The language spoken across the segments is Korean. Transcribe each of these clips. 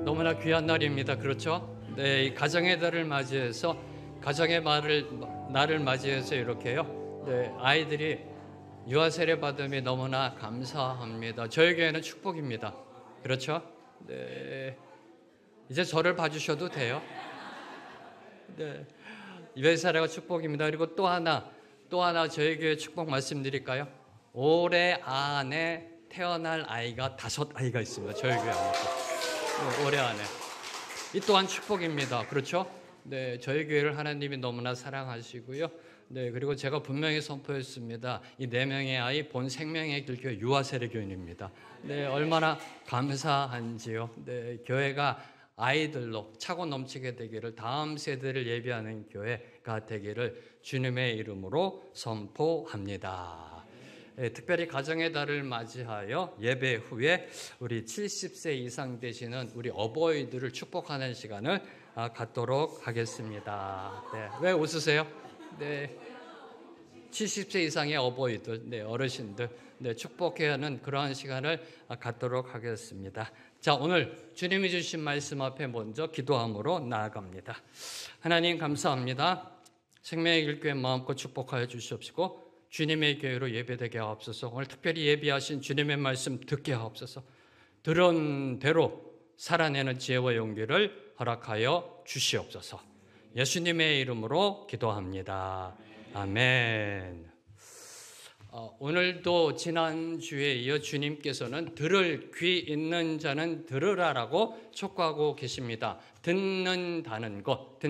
너무나 귀한 날입니다. 그렇죠? 네, 이 가정의 달을 맞이해서 날을 맞이해서 이렇게요. 네, 아이들이 유아 세례 받음이 너무나 감사합니다. 저희 교회는 축복입니다. 그렇죠? 네, 이제 저를 봐주셔도 돼요. 네, 유아 세례가 축복입니다. 그리고 또 하나 저희 교회 축복 말씀드릴까요? 올해 안에 태어날 아이가 5아이가 있습니다. 저희 교회 안에. 네, 올해 안에. 이 또한 축복입니다. 그렇죠? 네, 저희 교회를 하나님이 너무나 사랑하시고요. 네, 그리고 제가 분명히 선포했습니다. 이 4명의 아이 본 생명의 길교회 유아세례교인입니다. 네, 얼마나 감사한지요. 네, 교회가 아이들로 차고 넘치게 되기를, 다음 세대를 예비하는 교회가 되기를 주님의 이름으로 선포합니다. 네, 특별히 가정의 달을 맞이하여 예배 후에 우리 70세 이상 되시는 우리 어버이들을 축복하는 시간을 갖도록 하겠습니다. 네, 왜 웃으세요? 네, 70세 이상의 어버이들, 네, 어르신들, 네, 축복해야 하는 그러한 시간을 갖도록 하겠습니다. 자, 오늘 주님이 주신 말씀 앞에 먼저 기도함으로 나아갑니다. 하나님 감사합니다. 생명의 길교회 마음껏 축복하여 주시옵시고 주님의 교회로 예배되게 하옵소서. 오늘 특별히 예비하신 주님의 말씀 듣게 하옵소서. 들은 대로 살아내는 지혜와 용기를 허락하여 주시옵소서. 예수님의 이름으로 기도합니다. 아멘. 오늘도 지난주에 이어 주님께서는 들을 귀 있는 자는 들으라라고 촉구하고 계십니다. 듣는다는 것,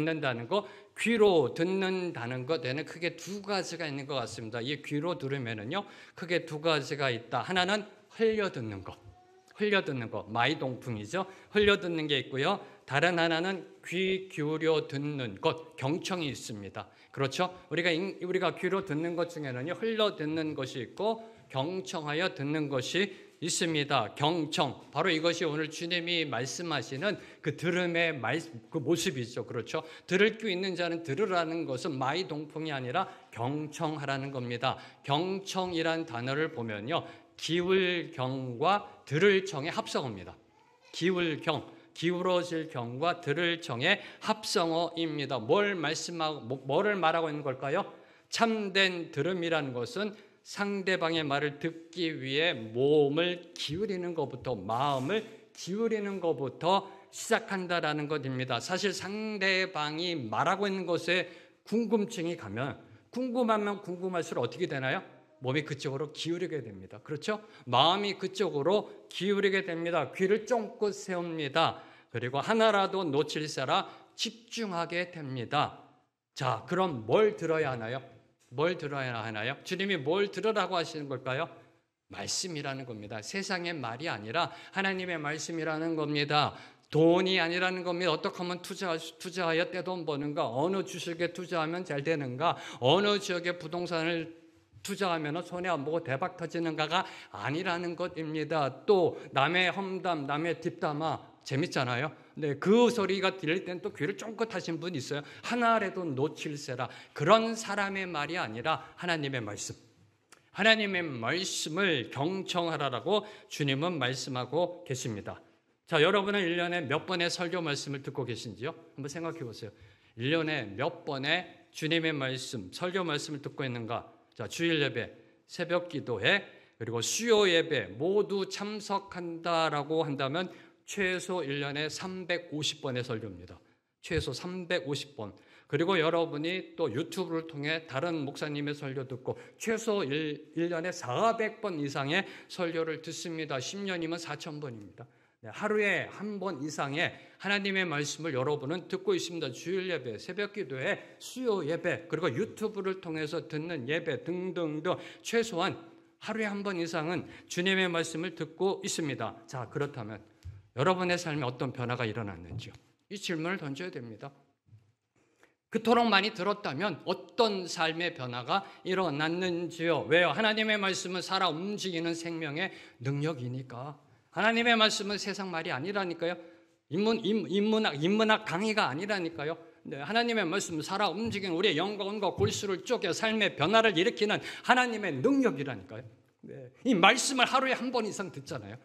귀로 듣는다는 것에는 크게 2가지가 있는 것 같습니다. 이 귀로 들으면은요, 크게 2가지가 있다. 하나는 흘려듣는 것, 마이동풍이죠. 흘려듣는 게 있고요. 다른 하나는 귀 기울여 듣는 것, 경청이 있습니다. 그렇죠? 우리가 귀로 듣는 것 중에는요, 흘려 듣는 것이 있고 경청하여 듣는 것이 있습니다. 경청, 바로 이것이 오늘 주님이 말씀하시는 그 들음의 그 모습이죠. 그렇죠? 들을 귀 있는 자는 들으라는 것은 마이동풍이 아니라 경청하라는 겁니다. 경청이란 단어를 보면요, 기울경과 들을 청의 합성어입니다. 기울어질 경과 들을 청의 합성어입니다. 뭐를 말하고 있는 걸까요? 참된 들음이라는 것은 상대방의 말을 듣기 위해 몸을 기울이는 것부터, 마음을 기울이는 것부터 시작한다라는 것입니다. 사실 상대방이 말하고 있는 것에 궁금증이 가면, 궁금하면 궁금할수록 어떻게 되나요? 몸이 그쪽으로 기울이게 됩니다. 그렇죠? 마음이 그쪽으로 기울이게 됩니다. 귀를 쫑긋 세웁니다. 그리고 하나라도 놓칠세라 집중하게 됩니다. 자, 그럼 뭘 들어야 하나요? 주님이 뭘 들으라고 하시는 걸까요? 말씀이라는 겁니다. 세상의 말이 아니라 하나님의 말씀이라는 겁니다. 돈이 아니라는 겁니다. 어떻게 하면 투자하여 떼돈 버는가? 어느 주식에 투자하면 잘 되는가? 어느 지역에 부동산을 투자하면 손해 안 보고 대박 터지는가가 아니라는 것입니다. 또 남의 험담, 남의 뒷담화 재밌잖아요. 네, 그 소리가 들릴 땐 또 귀를 쫑긋 하신 분 있어요. 하나라도 놓칠세라. 그런 사람의 말이 아니라 하나님의 말씀. 하나님의 말씀을 경청하라라고 주님은 말씀하고 계십니다. 자, 여러분은 1년에 몇 번의 설교 말씀을 듣고 계신지요? 한번 생각해 보세요. 1년에 몇 번의 주님의 말씀, 설교 말씀을 듣고 있는가? 자, 주일 예배, 새벽 기도회, 그리고 수요 예배 모두 참석한다라고 한다면 최소 1년에 350번의 설교입니다. 최소 350번. 그리고 여러분이 또 유튜브를 통해 다른 목사님의 설교 듣고 최소 1년에 400번 이상의 설교를 듣습니다. 10년이면 4,000번입니다. 하루에 한 번 이상의 하나님의 말씀을 여러분은 듣고 있습니다. 주일 예배, 새벽 기도회, 수요 예배, 그리고 유튜브를 통해서 듣는 예배 등등등 최소한 하루에 한 번 이상은 주님의 말씀을 듣고 있습니다. 자, 그렇다면 여러분의 삶에 어떤 변화가 일어났는지요? 이 질문을 던져야 됩니다. 그토록 많이 들었다면 어떤 삶의 변화가 일어났는지요? 왜요? 하나님의 말씀은 살아 움직이는 생명의 능력이니까. 하나님의 말씀은 세상 말이 아니라니까요. 인문학 강의가 아니라니까요. 네, 하나님의 말씀은 살아 움직이는 우리의 영혼과 골수를 쪼개 삶의 변화를 일으키는 하나님의 능력이라니까요. 네, 이 말씀을 하루에 한 번 이상 듣잖아요.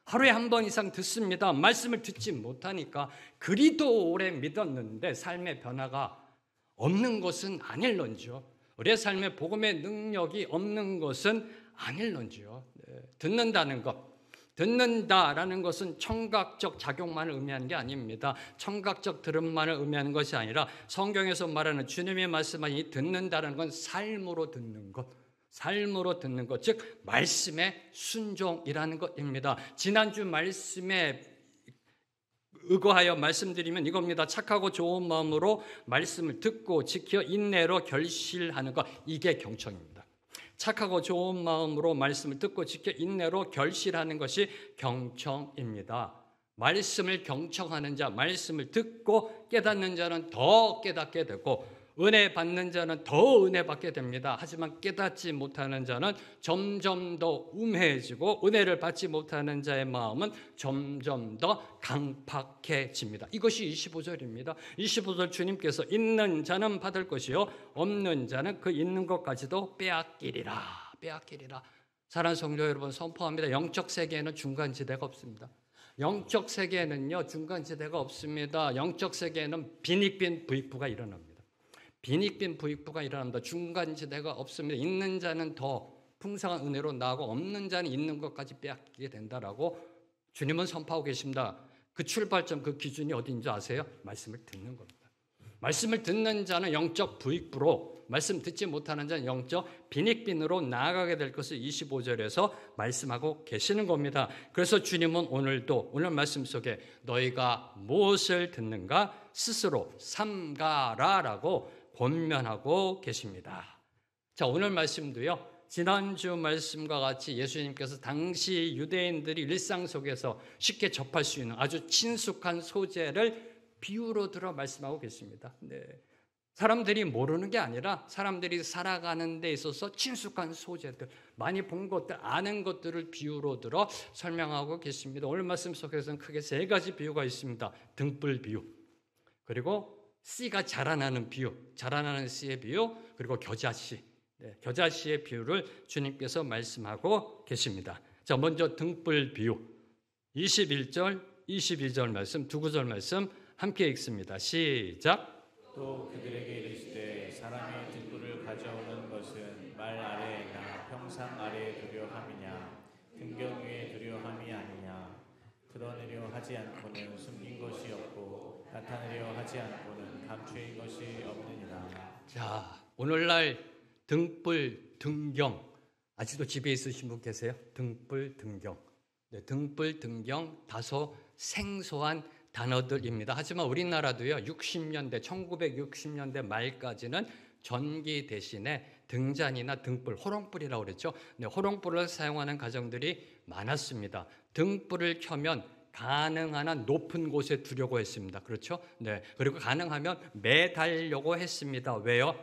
하루에 한 번 이상 듣습니다. 말씀을 듣지 못하니까 그리도 오래 믿었는데 삶의 변화가 없는 것은 아닐런지요. 우리의 삶에 복음의 능력이 없는 것은 아닐런지요. 듣는다는 것, 듣는다라는 것은 청각적 작용만을 의미하는 게 아닙니다. 청각적 들음만을 의미하는 것이 아니라 성경에서 말하는 주님의 말씀은 이 듣는다는 건 삶으로 듣는 것, 삶으로 듣는 것, 즉 말씀의 순종이라는 것입니다. 지난주 말씀에 의거하여 말씀드리면 이겁니다. 착하고 좋은 마음으로 말씀을 듣고 지켜 인내로 결실하는 것, 이게 경청입니다. 착하고 좋은 마음으로 말씀을 듣고 지켜 인내로 결실하는 것이 경청입니다. 말씀을 경청하는 자, 말씀을 듣고 깨닫는 자는 더 깨닫게 되고 은혜 받는 자는 더 은혜 받게 됩니다. 하지만 깨닫지 못하는 자는 점점 더 움해지고 은혜를 받지 못하는 자의 마음은 점점 더 강팍해집니다. 이것이 25절입니다. 25절 주님께서 있는 자는 받을 것이요 없는 자는 그 있는 것까지도 빼앗기리라. 빼앗기리라. 사랑하는 성도 여러분, 선포합니다. 영적 세계에는 중간지대가 없습니다. 영적 세계에는요 중간지대가 없습니다. 영적 세계에는 빈익빈 부익부가 일어납니다. 빈익빈 부익부가 일어납니다. 중간지대가 없습니다. 있는 자는 더 풍성한 은혜로 나아가고 없는 자는 있는 것까지 빼앗기게 된다라고 주님은 선포하고 계십니다. 그 출발점, 그 기준이 어디인지 아세요? 말씀을 듣는 겁니다. 말씀을 듣는 자는 영적 부익부로, 말씀 듣지 못하는 자는 영적 빈익빈으로 나아가게 될 것을 25절에서 말씀하고 계시는 겁니다. 그래서 주님은 오늘도 오늘 말씀 속에 너희가 무엇을 듣는가 스스로 삼가라라고 권면하고 계십니다. 자, 오늘 말씀도요. 지난주 말씀과 같이 예수님께서 당시 유대인들이 일상 속에서 쉽게 접할 수 있는 아주 친숙한 소재를 비유로 들어 말씀하고 계십니다. 네. 사람들이 모르는 게 아니라 사람들이 살아가는 데 있어서 친숙한 소재들, 많이 본 것들, 아는 것들을 비유로 들어 설명하고 계십니다. 오늘 말씀 속에서는 크게 세 가지 비유가 있습니다. 등불 비유, 그리고 씨가 자라나는 비유, 자라나는 씨의 비유, 그리고 겨자씨, 겨자씨의 비유를 주님께서 말씀하고 계십니다. 자, 먼저 등불 비유, 21절, 22절 말씀, 두 구절 말씀 함께 읽습니다. 시작. 또 그들에게 이르시되 사람의 등불을 가져오는 것은 말 아래나 평상 아래에 두려 함이냐 등경 위에 두려 함이 아니냐. 드러내려 하지 않고는 숨긴 것이 없고 나타내려 하지 않고는 감추인 것이 없느니라. 자, 오늘날 등불, 등경, 아직도 집에 있으신 분 계세요? 등불, 등경. 네, 등불, 등경 다소 생소한 단어들입니다. 하지만 우리나라도요, 60년대, 1960년대 말까지는 전기 대신에 등잔이나 등불, 호롱불이라고 그랬죠. 네, 호롱불을 사용하는 가정들이 많았습니다. 등불을 켜면 가능한 한 높은 곳에 두려고 했습니다. 그렇죠? 네. 그리고 가능하면 매달려고 했습니다. 왜요?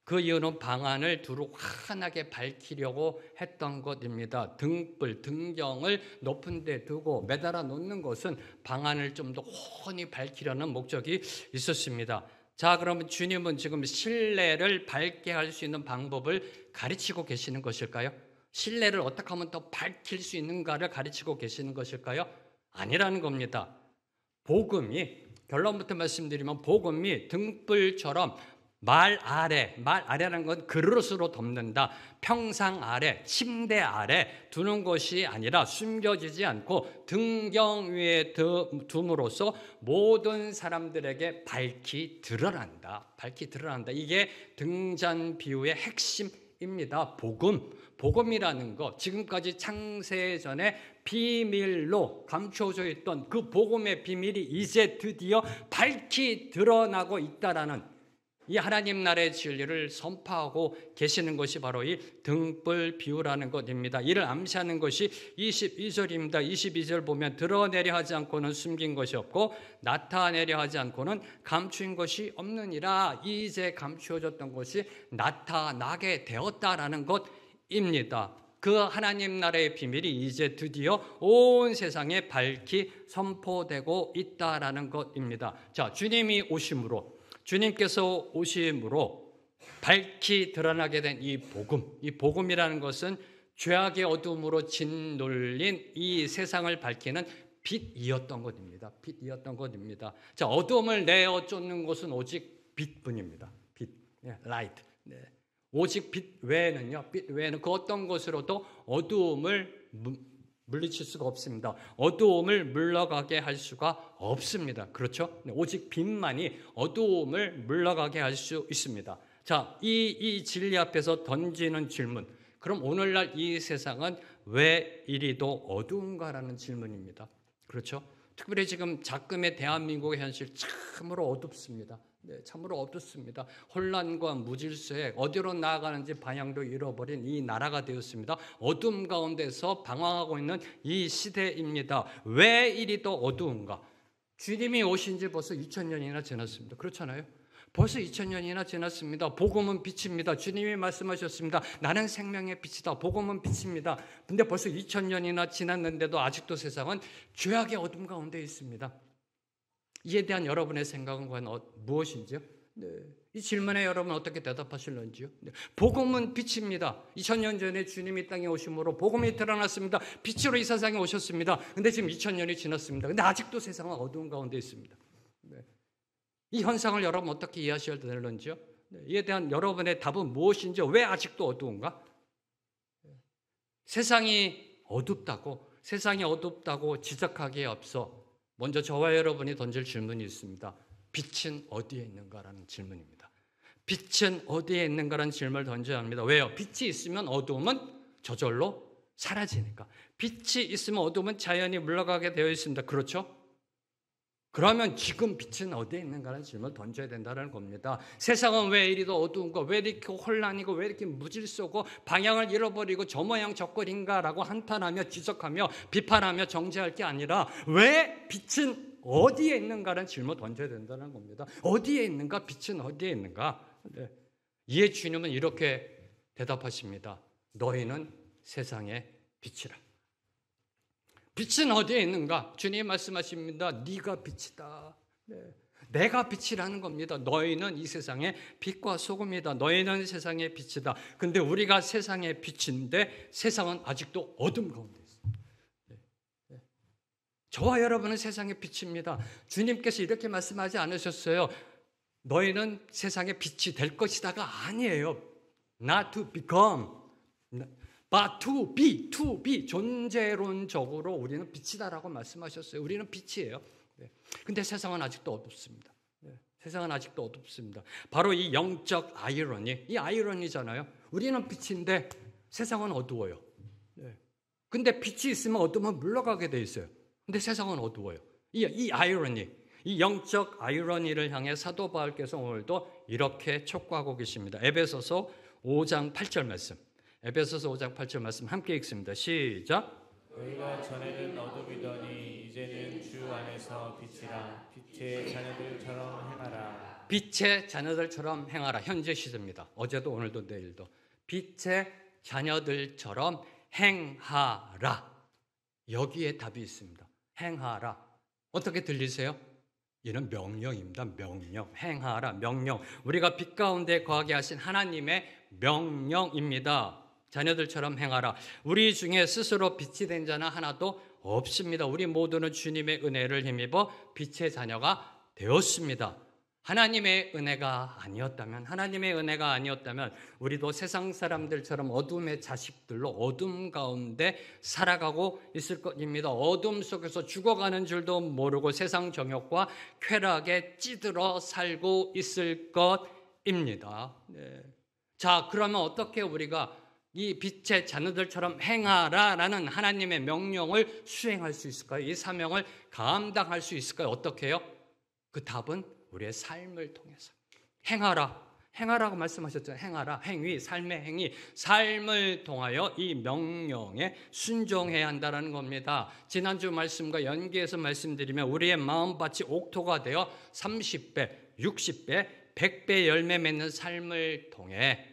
그 이유는 방안을 두루 환하게 밝히려고 했던 것입니다. 등불, 등경을 높은 데 두고 매달아 놓는 것은 방안을 좀 더 훤히 밝히려는 목적이 있었습니다. 자, 그러면 주님은 지금 실내를 밝게 할 수 있는 방법을 가르치고 계시는 것일까요? 실내를 어떻게 하면 더 밝힐 수 있는가를 가르치고 계시는 것일까요? 아니라는 겁니다. 복음이, 결론부터 말씀드리면 복음이 등불처럼 말 아래라는 건 그릇으로 덮는다. 평상 아래, 침대 아래 두는 것이 아니라 숨겨지지 않고 등경 위에 둠으로써 모든 사람들에게 밝히 드러난다. 밝히 드러난다. 이게 등잔 비유의 핵심입니다. 복음이라는 것, 지금까지 창세전에 비밀로 감춰져 있던 그 복음의 비밀이 이제 드디어 밝히 드러나고 있다라는 이 하나님 나라의 진리를 선포하고 계시는 것이 바로 이 등불 비유라는 것입니다. 이를 암시하는 것이 22절입니다. 22절 보면 드러내려 하지 않고는 숨긴 것이 없고 나타내려 하지 않고는 감추인 것이 없느니라. 이제 감추어졌던 것이 나타나게 되었다라는 것입니다. 그 하나님 나라의 비밀이 이제 드디어 온 세상에 밝히 선포되고 있다라는 것입니다. 자, 주님께서 오심으로 밝히 드러나게 된 이 복음이라는 것은 죄악의 어둠으로 짓눌린 이 세상을 밝히는 빛이었던 것입니다. 빛이었던 것입니다. 자, 어둠을 내어 쫓는 것은 오직 빛뿐입니다. 빛, 라이트. 네. 오직 빛 외에는요, 빛 외에는 그 어떤 것으로도 어두움을 물리칠 수가 없습니다. 어두움을 물러가게 할 수가 없습니다. 그렇죠? 오직 빛만이 어두움을 물러가게 할 수 있습니다. 자, 이 진리 앞에서 던지는 질문. 그럼 오늘날 이 세상은 왜 이리도 어두운가라는 질문입니다. 그렇죠? 특별히 지금 작금의 대한민국의 현실 참으로 어둡습니다. 네, 참으로 어둡습니다. 혼란과 무질서에 어디로 나아가는지 방향도 잃어버린 이 나라가 되었습니다. 어둠 가운데서 방황하고 있는 이 시대입니다. 왜 이리도 어두운가? 주님이 오신 지 벌써 2000년이나 지났습니다. 그렇잖아요? 벌써 2000년이나 지났습니다. 복음은 빛입니다. 주님이 말씀하셨습니다. 나는 생명의 빛이다. 복음은 빛입니다. 근데 벌써 2000년이나 지났는데도 아직도 세상은 죄악의 어둠 가운데 있습니다. 이에 대한 여러분의 생각은 과연 무엇인지요? 네. 이 질문에 여러분 어떻게 대답하실런지요? 네. 복음은 빛입니다. 2000년 전에 주님이 땅에 오심으로 복음이 드러났습니다. 빛으로 이 세상에 오셨습니다. 근데 지금 2000년이 지났습니다. 근데 아직도 세상은 어두운 가운데 있습니다. 네. 이 현상을 여러분 어떻게 이해하셔야 되는지요? 네. 이에 대한 여러분의 답은 무엇인지요? 왜 아직도 어두운가? 네. 세상이 어둡다고 지적하기에 앞서 먼저 저와 여러분이 던질 질문이 있습니다. 빛은 어디에 있는가라는 질문입니다. 빛은 어디에 있는가라는 질문을 던져야 합니다. 왜요? 빛이 있으면 어두움은 저절로 사라지니까. 빛이 있으면 어두움은 자연히 물러가게 되어 있습니다. 그렇죠? 그러면 지금 빛은 어디에 있는가라는 질문을 던져야 된다는 겁니다. 세상은 왜 이리도 어두운가? 왜 이렇게 혼란이고 왜 이렇게 무질서고 방향을 잃어버리고 저 모양 저 꼴인가라고 한탄하며 지적하며 비판하며 정죄할 게 아니라 왜 빛은 어디에 있는가라는 질문을 던져야 된다는 겁니다. 어디에 있는가? 빛은 어디에 있는가? 네. 이에 주님은 이렇게 대답하십니다. 너희는 세상의 빛이라. 빛은 어디에 있는가? 주님 말씀하십니다. 네가 빛이다. 네. 내가 빛이라는 겁니다. 너희는 이 세상의 빛과 소금이다. 너희는 세상의 빛이다. 근데 우리가 세상의 빛인데 세상은 아직도 어둠 가운데 있습니다. 네. 네. 저와 여러분은 세상의 빛입니다. 주님께서 이렇게 말씀하지 않으셨어요. 너희는 세상의 빛이 될 것이다가 아니에요. Not to become. But to be, 존재론적으로 우리는 빛이다라고 말씀하셨어요. 우리는 빛이에요. 네. 근데 세상은 아직도 어둡습니다. 네. 세상은 아직도 어둡습니다. 바로 이 영적 아이러니, 이 아이러니잖아요. 우리는 빛인데 세상은 어두워요. 네. 근데 빛이 있으면 어둠은 물러가게 돼 있어요. 근데 세상은 어두워요. 이 아이러니, 이 영적 아이러니를 향해 사도 바울께서 오늘도 이렇게 촉구하고 계십니다. 에베소서 5장 8절 말씀. 에베소서 5장 8절 말씀 함께 읽습니다. 시작. 너희가 전에는 어둠이더니 이제는 주 안에서 빛이라. 빛의 자녀들처럼 행하라. 빛의 자녀들처럼 행하라. 현재 시제입니다. 어제도 오늘도 내일도. 빛의 자녀들처럼 행하라. 여기에 답이 있습니다. 행하라. 어떻게 들리세요? 이는 명령입니다. 명령. 행하라. 명령. 우리가 빛 가운데 거하게 하신 하나님의 명령입니다. 자녀들처럼 행하라. 우리 중에 스스로 빛이 된 자는 하나도 없습니다. 우리 모두는 주님의 은혜를 힘입어 빛의 자녀가 되었습니다. 하나님의 은혜가 아니었다면 우리도 세상 사람들처럼 어둠의 자식들로 어둠 가운데 살아가고 있을 것입니다. 어둠 속에서 죽어가는 줄도 모르고 세상 정욕과 쾌락에 찌들어 살고 있을 것입니다. 네. 자, 그러면 어떻게 우리가 이 빛의 자녀들처럼 행하라라는 하나님의 명령을 수행할 수 있을까요? 이 사명을 감당할 수 있을까요? 어떻게 해요? 그 답은 우리의 삶을 통해서. 행하라고 말씀하셨잖아요. 행하라, 행위, 삶의 행위, 삶을 통하여 이 명령에 순종해야 한다는 겁니다. 지난주 말씀과 연계해서 말씀드리면 우리의 마음밭이 옥토가 되어 30배, 60배, 100배 열매 맺는 삶을 통해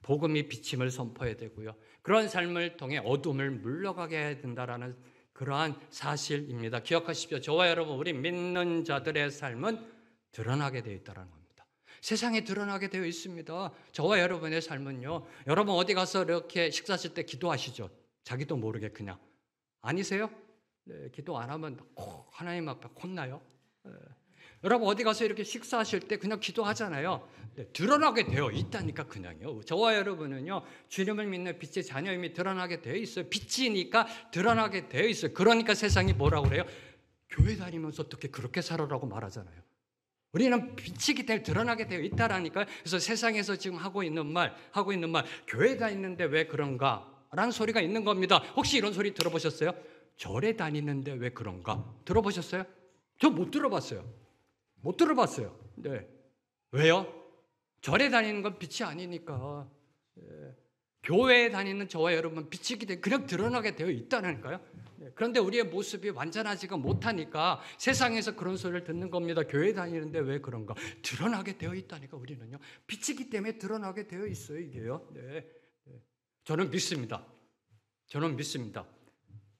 복음이 비침을 선포해야 되고요. 그런 삶을 통해 어둠을 물러가게 해야 된다라는 그러한 사실입니다. 기억하십시오. 저와 여러분, 우리 믿는 자들의 삶은 드러나게 되어 있다는 겁니다. 세상에 드러나게 되어 있습니다. 저와 여러분의 삶은요. 여러분 어디 가서 이렇게 식사하실 때 기도하시죠? 자기도 모르게 그냥. 아니세요? 네, 기도 안 하면 하나님 앞에 혼나요. 네. 여러분 어디 가서 이렇게 식사하실 때 그냥 기도하잖아요. 네, 드러나게 되어 있다니까 그냥요. 저와 여러분은요. 주님을 믿는 빛의 자녀임이 드러나게 되어 있어요. 빛이니까 드러나게 되어 있어요. 그러니까 세상이 뭐라고 그래요? 교회 다니면서 어떻게 그렇게 살아라고 말하잖아요. 우리는 빛이기 때문에 드러나게 되어 있다라니까요. 그래서 세상에서 지금 하고 있는 말, 교회 다니는데 왜 그런가? 라는 소리가 있는 겁니다. 혹시 이런 소리 들어보셨어요? 절에 다니는데 왜 그런가? 들어보셨어요? 저 못 들어봤어요. 못 들어봤어요. 네. 왜요? 절에 다니는 건 빛이 아니니까. 네. 교회에 다니는 저와 여러분 빛이기 때문에 그냥 드러나게 되어 있다니까요. 네. 그런데 우리의 모습이 완전하지가 못하니까 세상에서 그런 소리를 듣는 겁니다. 교회 다니는데 왜 그런가? 드러나게 되어 있다니까 우리는요. 빛이기 때문에 드러나게 되어 있어요, 이게요. 네. 네. 저는 믿습니다. 저는 믿습니다.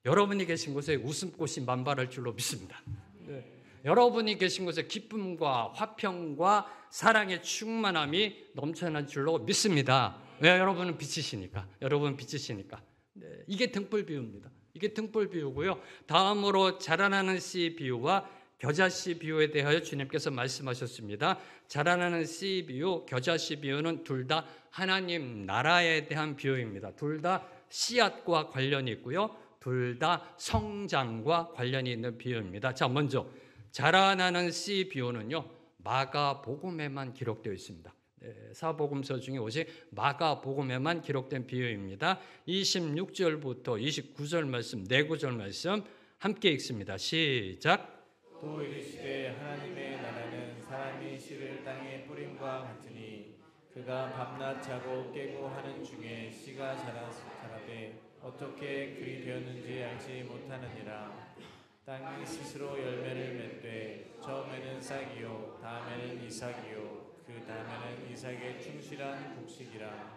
여러분이 계신 곳에 웃음꽃이 만발할 줄로 믿습니다. 네. 여러분이 계신 곳에 기쁨과 화평과 사랑의 충만함이 넘쳐난 줄로 믿습니다. 왜? 여러분은 빛이시니까. 여러분은 빛이시니까. 네. 이게 등불 비유입니다. 이게 등불 비유고요. 다음으로 자라나는 씨 비유와 겨자 씨 비유에 대하여 주님께서 말씀하셨습니다. 자라나는 씨 비유, 겨자 씨 비유는 둘 다 하나님 나라에 대한 비유입니다. 둘 다 씨앗과 관련이 있고요. 둘 다 성장과 관련이 있는 비유입니다. 자, 먼저 자라나는 씨 비유는요. 마가복음에만 기록되어 있습니다. 네, 사복음서 중에 오직 마가복음에만 기록된 비유입니다. 26절부터 29절 말씀, 네 구절 말씀 함께 읽습니다. 시작. 또 이르시되 하나님의 나라는 사람이 씨를 땅에 뿌림과 같으니 그가 밤낮 자고 깨고 하는 중에 씨가 자라되 어떻게 그리 되었는지 알지 못하느니라. 땅이 스스로 열매를 맺되 처음에는 싹이요 다음에는 이삭이요 그 다음에는 이삭의 충실한 곡식이라.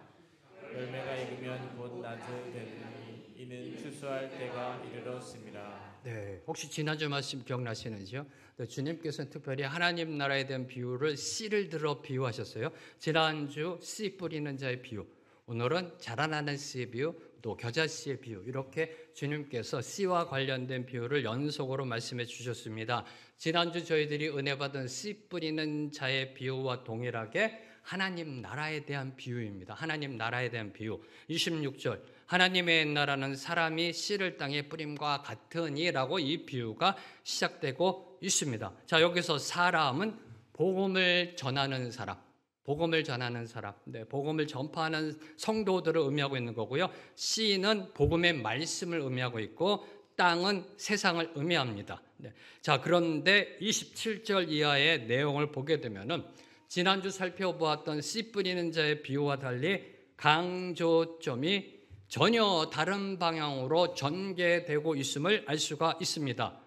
열매가 익으면 곧 낮은 되니 이는 추수할 때가 이르렀습니다. 네, 혹시 지난주 말씀 기억나시는지요? 네, 주님께서는 특별히 하나님 나라에 대한 비유를 씨를 들어 비유하셨어요. 지난주 씨 뿌리는 자의 비유, 오늘은 자라나는 씨의 비유, 또 겨자 씨의 비유, 이렇게 주님께서 씨와 관련된 비유를 연속으로 말씀해 주셨습니다. 지난주 저희들이 은혜 받은 씨 뿌리는 자의 비유와 동일하게 하나님 나라에 대한 비유입니다. 하나님 나라에 대한 비유. 26절. 하나님의 나라는 사람이 씨를 땅에 뿌림과 같으니라고 이 비유가 시작되고 있습니다. 자, 여기서 사람은 복음을 전하는 사람, 복음을 전하는 사람, 네, 복음을 전파하는 성도들을 의미하고 있는 거고요. 씨는 복음의 말씀을 의미하고 있고 땅은 세상을 의미합니다. 네. 자, 그런데 27절 이하의 내용을 보게 되면은 지난주 살펴보았던 씨 뿌리는 자의 비유와 달리 강조점이 전혀 다른 방향으로 전개되고 있음을 알 수가 있습니다.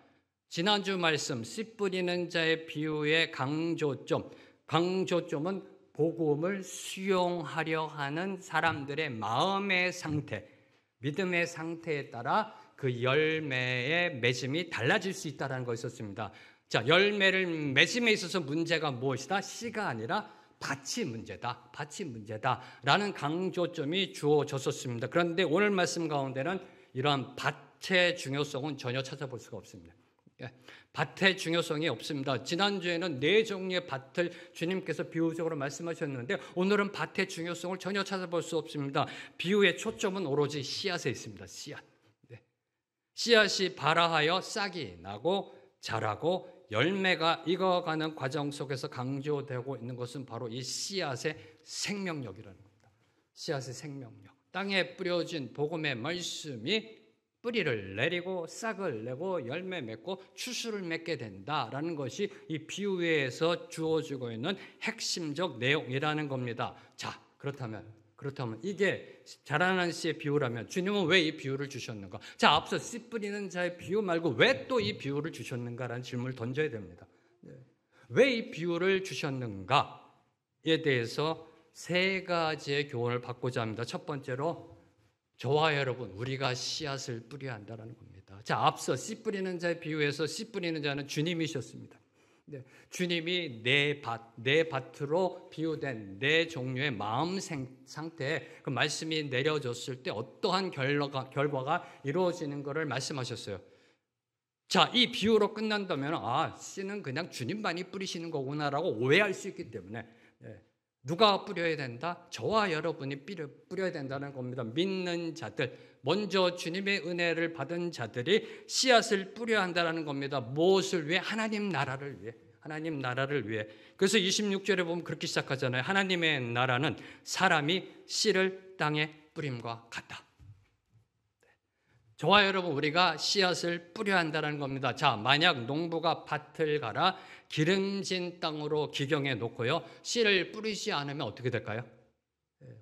지난주 말씀 씨 뿌리는 자의 비유의 강조점은 복음을 수용하려 하는 사람들의 마음의 상태, 믿음의 상태에 따라 그 열매의 맺음이 달라질 수 있다는 것이었습니다. 자, 열매를 맺음에 있어서 문제가 무엇이다? 씨가 아니라 밭이 문제다. 밭이 문제다라는 강조점이 주어졌었습니다. 그런데 오늘 말씀 가운데는 이러한 밭의 중요성은 전혀 찾아볼 수가 없습니다. 밭의 중요성이 없습니다. 지난주에는 네 종류의 밭을 주님께서 비유적으로 말씀하셨는데 오늘은 밭의 중요성을 전혀 찾아볼 수 없습니다. 비유의 초점은 오로지 씨앗에 있습니다. 씨앗. 씨앗이 발아하여 싹이 나고 자라고 열매가 익어가는 과정 속에서 강조되고 있는 것은 바로 이 씨앗의 생명력이라는 겁니다. 씨앗의 생명력. 땅에 뿌려진 복음의 말씀이 뿌리를 내리고 싹을 내고 열매 맺고 추수를 맺게 된다라는 것이 이 비유에서 주어지고 있는 핵심적 내용이라는 겁니다. 자, 그렇다면 이게 자라나는 씨의 비유라면 주님은 왜 이 비유를 주셨는가? 자, 앞서 씨 뿌리는 자의 비유 말고 왜 또 이 비유를 주셨는가라는 질문을 던져야 됩니다. 왜 이 비유를 주셨는가에 대해서 세 가지의 교훈을 받고자 합니다. 첫 번째로 저와 여러분, 우리가 씨앗을 뿌려야 한다는 겁니다. 자, 앞서 씨 뿌리는 자의 비유에서 씨 뿌리는 자는 주님이셨습니다. 네, 주님이 내 밭으로 비유된 네 종류의 마음 상태에 그 말씀이 내려졌을 때 어떠한 결과가 이루어지는 것을 말씀하셨어요. 자, 이 비유로 끝난다면 씨는 그냥 주님만이 뿌리시는 거구나라고 오해할 수 있기 때문에 누가 뿌려야 된다? 저와 여러분이 뿌려야 된다는 겁니다. 믿는 자들, 먼저 주님의 은혜를 받은 자들이 씨앗을 뿌려야 한다는 겁니다. 무엇을 위해? 하나님 나라를 위해. 하나님 나라를 위해. 그래서 26절에 보면 그렇게 시작하잖아요. 하나님의 나라는 사람이 씨를 땅에 뿌림과 같다. 저와 여러분, 우리가 씨앗을 뿌려야 한다는 겁니다. 자, 만약 농부가 밭을 갈아 기름진 땅으로 기경해 놓고요, 씨를 뿌리지 않으면 어떻게 될까요?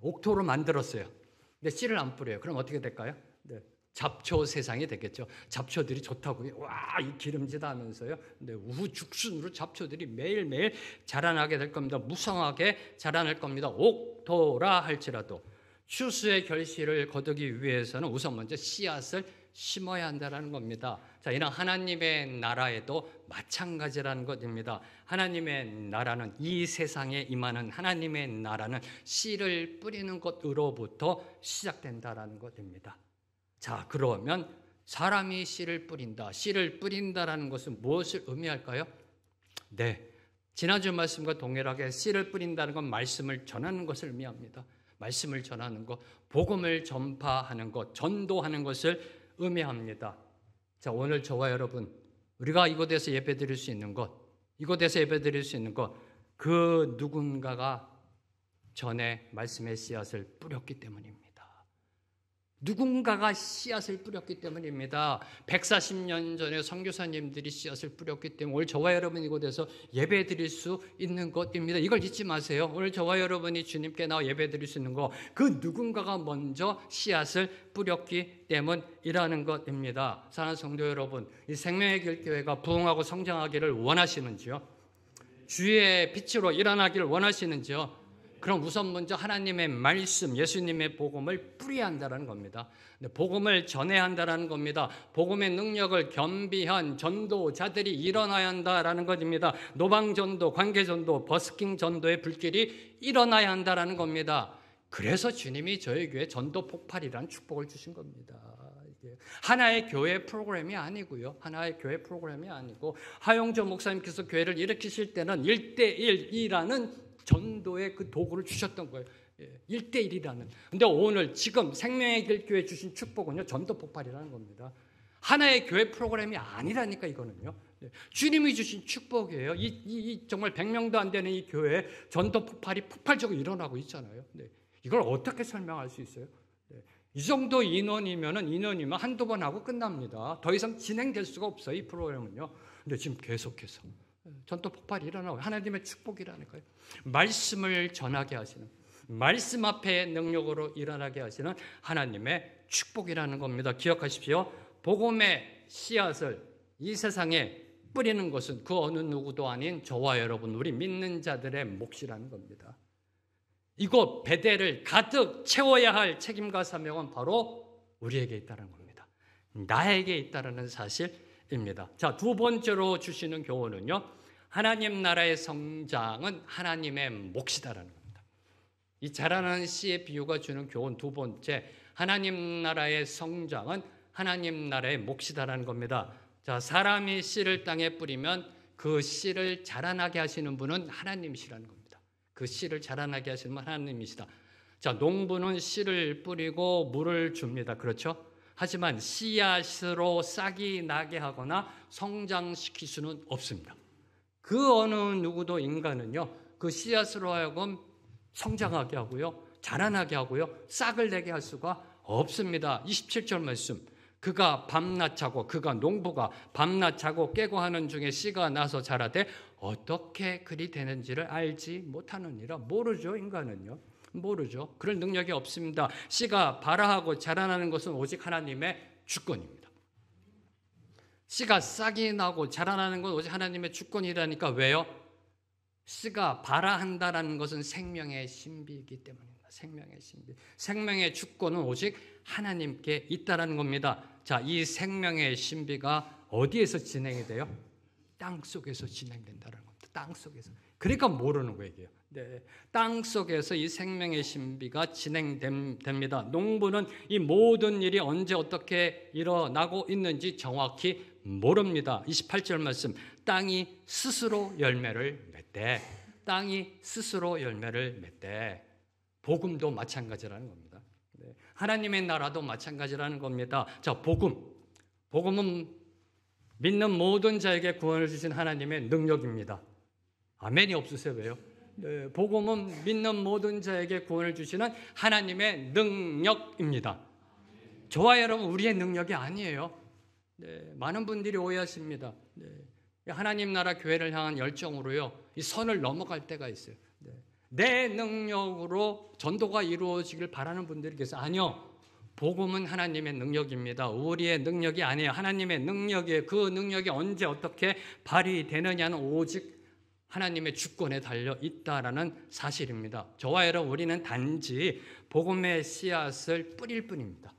옥토로 만들었어요. 근데 씨를 안 뿌려요. 그럼 어떻게 될까요? 잡초 세상이 되겠죠. 잡초들이 좋다고요. 와, 이 기름지다 하면서요. 근데 우후죽순으로 잡초들이 매일매일 자라나게 될 겁니다. 무성하게 자라날 겁니다. 옥토라 할지라도. 추수의 결실을 거두기 위해서는 우선 먼저 씨앗을 심어야 한다는 겁니다. 자, 이는 하나님의 나라에도 마찬가지라는 것입니다. 하나님의 나라는, 이 세상에 임하는 하나님의 나라는 씨를 뿌리는 것으로부터 시작된다는 것입니다. 자, 그러면 사람이 씨를 뿌린다. 씨를 뿌린다라는 것은 무엇을 의미할까요? 네, 지난주 말씀과 동일하게 씨를 뿌린다는 건 말씀을 전하는 것을 의미합니다. 말씀을 전하는 것, 복음을 전파하는 것, 전도하는 것을 의미합니다. 자, 오늘 저와 여러분, 우리가 이곳에서 예배드릴 수 있는 것, 이곳에서 예배드릴 수 있는 것, 그 누군가가 전에 말씀의 씨앗을 뿌렸기 때문입니다. 누군가가 씨앗을 뿌렸기 때문입니다. 140년 전에 선교사님들이 씨앗을 뿌렸기 때문에 오늘 저와 여러분 이곳에서 예배 드릴 수 있는 것입니다. 이걸 잊지 마세요. 오늘 저와 여러분이 주님께 나와 예배 드릴 수 있는 것, 그 누군가가 먼저 씨앗을 뿌렸기 때문이라는 것입니다. 사랑하는 성도 여러분, 이 생명의 길 교회가 부흥하고 성장하기를 원하시는지요? 주의 빛으로 일어나기를 원하시는지요? 그럼 우선 먼저 하나님의 말씀, 예수님의 복음을 뿌려야 한다는 겁니다. 복음을 전해야 한다는 겁니다. 복음의 능력을 겸비한 전도자들이 일어나야 한다는 것입니다. 노방전도, 관계전도, 버스킹 전도의 불길이 일어나야 한다는 겁니다. 그래서 주님이 저희 교회 전도 폭발이라는 축복을 주신 겁니다. 하나의 교회 프로그램이 아니고요. 하나의 교회 프로그램이 아니고 하용조 목사님께서 교회를 일으키실 때는 1:1이라는 전도의 그 도구를 주셨던 거예요. 1:1이라는. 근데 오늘 지금 생명의 길 교회 주신 축복은요, 전도 폭발이라는 겁니다. 하나의 교회 프로그램이 아니라니까 이거는요. 주님이 주신 축복이에요. 이 정말 100명도 안 되는 이 교회에 전도 폭발이 폭발적으로 일어나고 있잖아요. 이걸 어떻게 설명할 수 있어요? 이 정도 인원이면 한두 번 하고 끝납니다. 더 이상 진행될 수가 없어요, 이 프로그램은요. 근데 지금 계속해서 전도 폭발이 일어나고 하나님의 축복이라니까요. 말씀을 전하게 하시는, 말씀 앞에 능력으로 일어나게 하시는 하나님의 축복이라는 겁니다. 기억하십시오. 복음의 씨앗을 이 세상에 뿌리는 것은 그 어느 누구도 아닌 저와 여러분, 우리 믿는 자들의 몫이라는 겁니다. 이곳 베델을 가득 채워야 할 책임과 사명은 바로 우리에게 있다는 겁니다. 나에게 있다는 사실입니다. 자, 두 번째로 주시는 교훈은요, 하나님 나라의 성장은 하나님의 몫이다라는 겁니다. 이 자라나는 씨의 비유가 주는 교훈 두 번째, 하나님 나라의 성장은 하나님 나라의 몫이다라는 겁니다. 자, 사람이 씨를 땅에 뿌리면 그 씨를 자라나게 하시는 분은 하나님이시라는 겁니다. 그 씨를 자라나게 하시는 분은 하나님이시다. 자, 농부는 씨를 뿌리고 물을 줍니다. 그렇죠? 하지만 씨앗으로 싹이 나게 하거나 성장시킬 수는 없습니다. 그 어느 누구도 인간은요, 그 씨앗으로 하여금 성장하게 하고요, 자라나게 하고요, 싹을 내게 할 수가 없습니다. 27절 말씀, 그가 밤낮 자고, 그가 농부가 밤낮 자고 깨고 하는 중에 씨가 나서 자라되 어떻게 그리 되는지를 알지 못하느니라. 모르죠, 인간은요. 모르죠. 그럴 능력이 없습니다. 씨가 발아하고 자라나는 것은 오직 하나님의 주권입니다. 씨가 싹이 나고 자라나는 건 오직 하나님의 주권이라니까. 왜요? 씨가 발아한다는 것은 생명의 신비이기 때문입니다. 생명의 신비. 생명의 주권은 오직 하나님께 있다는 겁니다. 자, 이 생명의 신비가 어디에서 진행이 돼요? 땅 속에서 진행된다는 겁니다. 땅 속에서. 그러니까 모르는 거예요. 이게요. 네, 땅 속에서 이 생명의 신비가 진행됩니다. 농부는 이 모든 일이 언제 어떻게 일어나고 있는지 정확히 모릅니다. 28절 말씀, 땅이 스스로 열매를 맺되, 땅이 스스로 열매를 맺되, 복음도 마찬가지라는 겁니다. 네, 하나님의 나라도 마찬가지라는 겁니다. 자, 복음은 믿는 모든 자에게 구원을 주신 하나님의 능력입니다. 아멘이 없으세요? 왜요? 네, 복음은 믿는 모든 자에게 구원을 주시는 하나님의 능력입니다. 저와 여러분 우리의 능력이 아니에요. 네, 많은 분들이 오해하십니다. 네, 하나님 나라 교회를 향한 열정으로요, 이 선을 넘어갈 때가 있어요. 네, 내 능력으로 전도가 이루어지길 바라는 분들이 계세요. 아니요. 복음은 하나님의 능력입니다. 우리의 능력이 아니에요. 하나님의 능력이에요. 그 능력이 언제 어떻게 발휘되느냐는 오직 하나님의 주권에 달려 있다라는 사실입니다. 저와 여러분 우리는 단지 복음의 씨앗을 뿌릴 뿐입니다.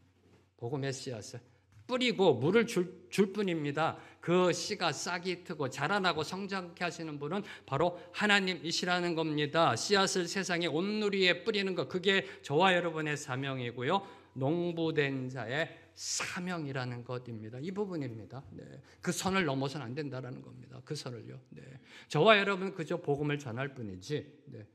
복음의 씨앗을 뿌리고 물을 줄 뿐입니다. 그 씨가 싹이 트고 자라나고 성장케 하시는 분은 바로 하나님이시라는 겁니다. 씨앗을 세상의 온누리에 뿌리는 것, 그게 저와 여러분의 사명이고요, 농부된 자의 사명이라는 것입니다. 이 부분입니다. 네. 그 선을 넘어서는 안 된다는 겁니다. 그 선을요. 네. 저와 여러분 그저 복음을 전할 뿐이지, 네,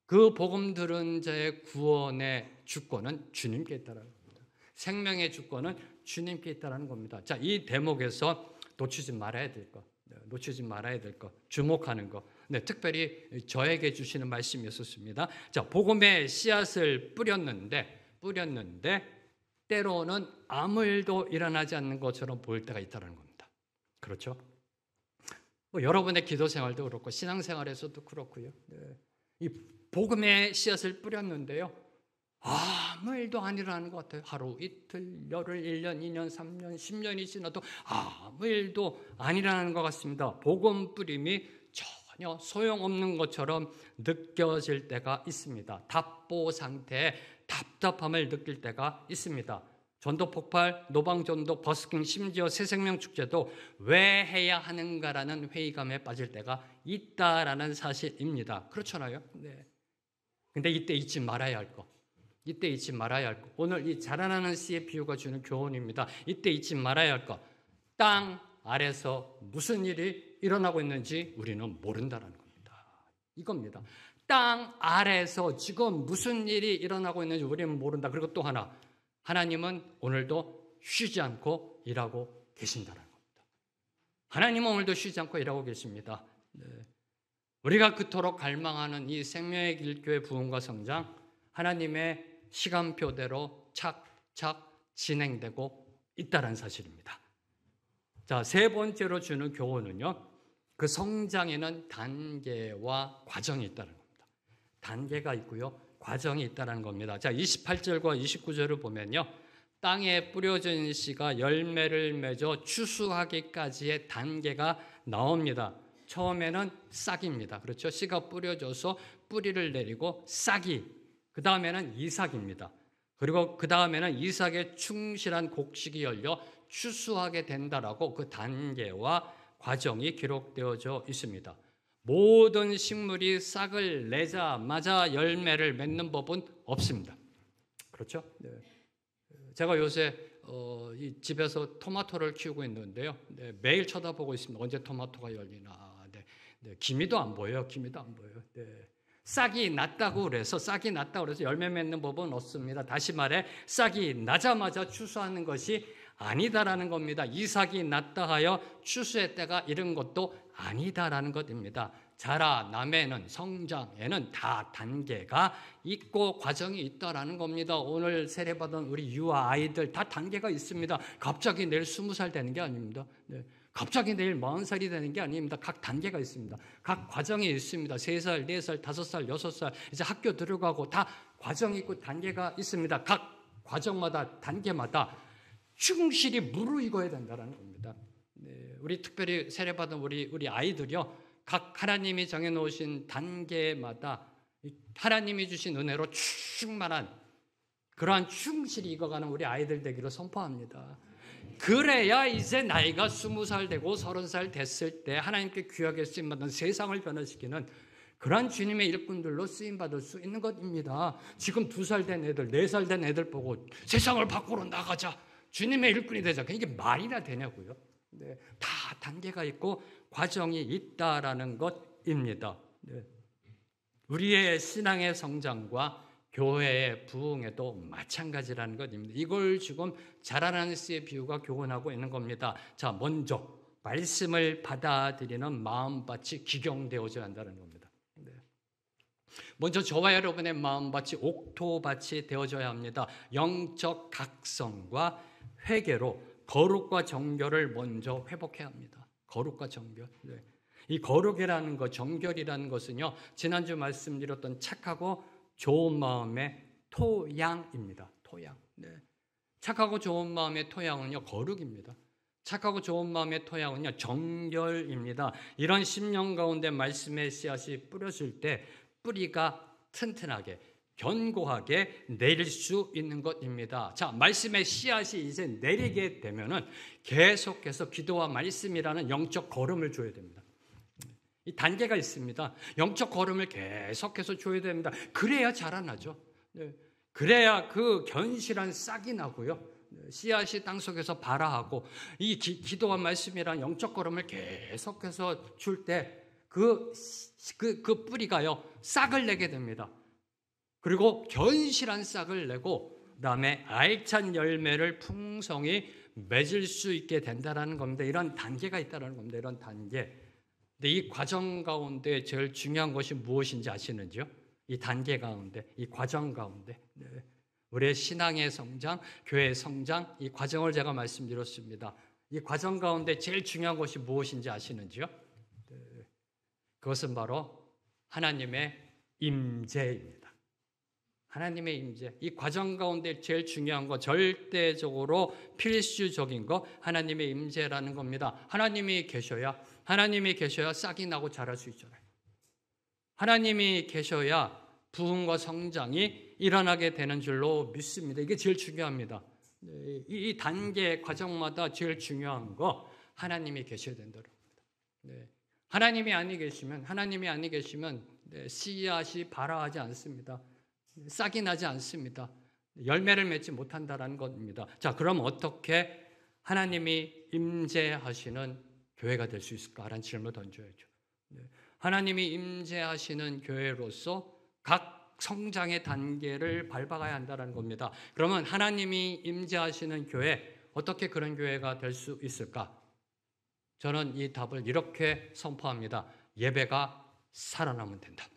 그 복음 들은 자의 구원의 주권은 주님께 있다는 겁니다. 생명의 주권은 주님께 있다는 겁니다. 자, 이 대목에서 놓치지 말아야 될 것, 놓치지 말아야 될 것, 주목하는 것, 네, 특별히 저에게 주시는 말씀이었습니다. 자, 복음의 씨앗을 뿌렸는데 때로는 아무 일도 일어나지 않는 것처럼 보일 때가 있다는 겁니다. 그렇죠? 여러분의 기도 생활도 그렇고 신앙생활에서도 그렇고요. 네. 이 복음의 씨앗을 뿌렸는데요, 아무 일도 안 일어나는 것 같아요. 하루, 이틀, 열흘, 1년, 2년, 3년, 10년이 지나도 아무 일도 안 일어나는 것 같습니다. 복음 뿌림이 전혀 소용없는 것처럼 느껴질 때가 있습니다. 답보 상태에 답답함을 느낄 때가 있습니다. 전도 폭발, 노방전도, 버스킹, 심지어 새생명축제도 왜 해야 하는가라는 회의감에 빠질 때가 있다라는 사실입니다. 그렇잖아요. 네. 근데 이때 잊지 말아야 할 것, 이때 잊지 말아야 할 것, 오늘 이 자라나는 씨의 비유가 주는 교훈입니다. 이때 잊지 말아야 할 것, 땅 아래서 무슨 일이 일어나고 있는지 우리는 모른다는 겁니다. 이겁니다. 땅 아래에서 지금 무슨 일이 일어나고 있는지 우리는 모른다. 그리고 또 하나, 하나님은 오늘도 쉬지 않고 일하고 계신다는 겁니다. 하나님은 오늘도 쉬지 않고 일하고 계십니다. 네. 우리가 그토록 갈망하는 이 생명의 길교회 부흥과 성장, 하나님의 시간표대로 착착 진행되고 있다는 사실입니다. 자, 세 번째로 주는 교훈은요, 그 성장에는 단계와 과정이 있다는 겁니다. 단계가 있고요, 과정이 있다는 겁니다. 자, 28절과 29절을 보면요, 땅에 뿌려진 씨가 열매를 맺어 추수하기까지의 단계가 나옵니다. 처음에는 싹입니다. 그렇죠? 씨가 뿌려져서 뿌리를 내리고 싹이, 그 다음에는 이삭입니다. 그리고 그 다음에는 이삭의 충실한 곡식이 열려 추수하게 된다라고 그 단계와 과정이 기록되어져 있습니다. 모든 식물이 싹을 내자마자 열매를 맺는 법은 없습니다. 그렇죠? 네. 제가 요새 이 집에서 토마토를 키우고 있는데요, 네, 매일 쳐다보고 있습니다. 언제 토마토가 열리나. 네. 네. 기미도 안 보여요. 기미도 안 보여요. 네. 싹이 났다고 그래서 열매 맺는 법은 없습니다. 다시 말해, 싹이 나자마자 추수하는 것이 아니다라는 겁니다. 이삭이 났다 하여 추수의 때가 이른 것도 아니다라는 것입니다. 자라남에는, 성장에는 다 단계가 있고 과정이 있다라는 겁니다. 오늘 세례받은 우리 유아 아이들 다 단계가 있습니다. 갑자기 내일 20살 되는 게 아닙니다. 네. 갑자기 내일 40살이 되는 게 아닙니다. 각 단계가 있습니다. 각 과정이 있습니다. 3살, 4살, 5살, 6살 이제 학교 들어가고 다 과정이 있고 단계가 있습니다. 각 과정마다, 단계마다 충실히 무르익어야 된다는 겁니다. 네, 우리 특별히 세례받은 우리 아이들이요, 각 하나님이 정해놓으신 단계마다 하나님이 주신 은혜로 충만한 그러한 충실히 익어가는 우리 아이들 되기를 선포합니다. 그래야 이제 나이가 20살 되고 30살 됐을 때 하나님께 귀하게 쓰임받는 세상을 변화시키는 그러한 주님의 일꾼들로 쓰임받을 수 있는 것입니다. 지금 2살 된 애들, 4살 된 애들 보고 세상을 밖으로 나가자, 주님의 일꾼이 되자, 이게 말이나 되냐고요. 네, 다 단계가 있고 과정이 있다라는 것입니다. 네. 우리의 신앙의 성장과 교회의 부흥에도 마찬가지라는 것입니다. 이걸 지금 자라나는 씨의 비유가 교훈하고 있는 겁니다. 자, 먼저 말씀을 받아들이는 마음밭이 기경되어져야 한다는 겁니다. 네. 먼저 저와 여러분의 마음밭이 옥토밭이 되어져야 합니다. 영적 각성과 회개로 거룩과 정결을 먼저 회복해야 합니다. 거룩과 정결. 네. 이 거룩이라는 것, 정결이라는 것은요, 지난주 말씀드렸던 착하고 좋은 마음의 토양입니다. 토양. 네. 착하고 좋은 마음의 토양은요, 거룩입니다. 착하고 좋은 마음의 토양은요, 정결입니다. 이런 심령 가운데 말씀의 씨앗이 뿌려질 때 뿌리가 튼튼하게, 견고하게 내릴 수 있는 것입니다. 자, 말씀의 씨앗이 이제 내리게 되면은 계속해서 기도와 말씀이라는 영적 걸음을 줘야 됩니다. 이 단계가 있습니다. 영적 걸음을 계속해서 줘야 됩니다. 그래야 자라나죠. 네. 그래야 그 견실한 싹이 나고요. 네. 씨앗이 땅속에서 발아하고 이 기도와 말씀이란 영적 걸음을 계속해서 줄 때 그 뿌리가요, 싹을 내게 됩니다. 그리고 견실한 싹을 내고 그다음에 알찬 열매를 풍성히 맺을 수 있게 된다는 겁니다. 이런 단계가 있다는 겁니다. 이런 단계. 근데 이 과정 가운데 제일 중요한 것이 무엇인지 아시는지요? 이 단계 가운데, 이 과정 가운데, 네. 우리의 신앙의 성장, 교회의 성장, 이 과정을 제가 말씀드렸습니다. 이 과정 가운데 제일 중요한 것이 무엇인지 아시는지요? 네. 그것은 바로 하나님의 임재입니다. 하나님의 임재. 이 과정 가운데 제일 중요한 거, 절대적으로 필수적인 거, 하나님의 임재라는 겁니다. 하나님이 계셔야 싹이 나고 자랄 수 있잖아요. 하나님이 계셔야 부흥과 성장이 일어나게 되는 줄로 믿습니다. 이게 제일 중요합니다. 이 단계 과정마다 제일 중요한 거, 하나님이 계셔야 된다는 겁니다. 네. 하나님이 아니 계시면 네, 씨앗이 발아하지 않습니다. 싹이 나지 않습니다. 열매를 맺지 못한다는 겁니다. 자, 그럼 어떻게 하나님이 임재하시는 교회가 될 수 있을까라는 질문을 던져야죠. 네. 하나님이 임재하시는 교회로서 각 성장의 단계를 밟아가야 한다는 겁니다. 그러면 하나님이 임재하시는 교회, 어떻게 그런 교회가 될 수 있을까? 저는 이 답을 이렇게 선포합니다. 예배가 살아나면 된다.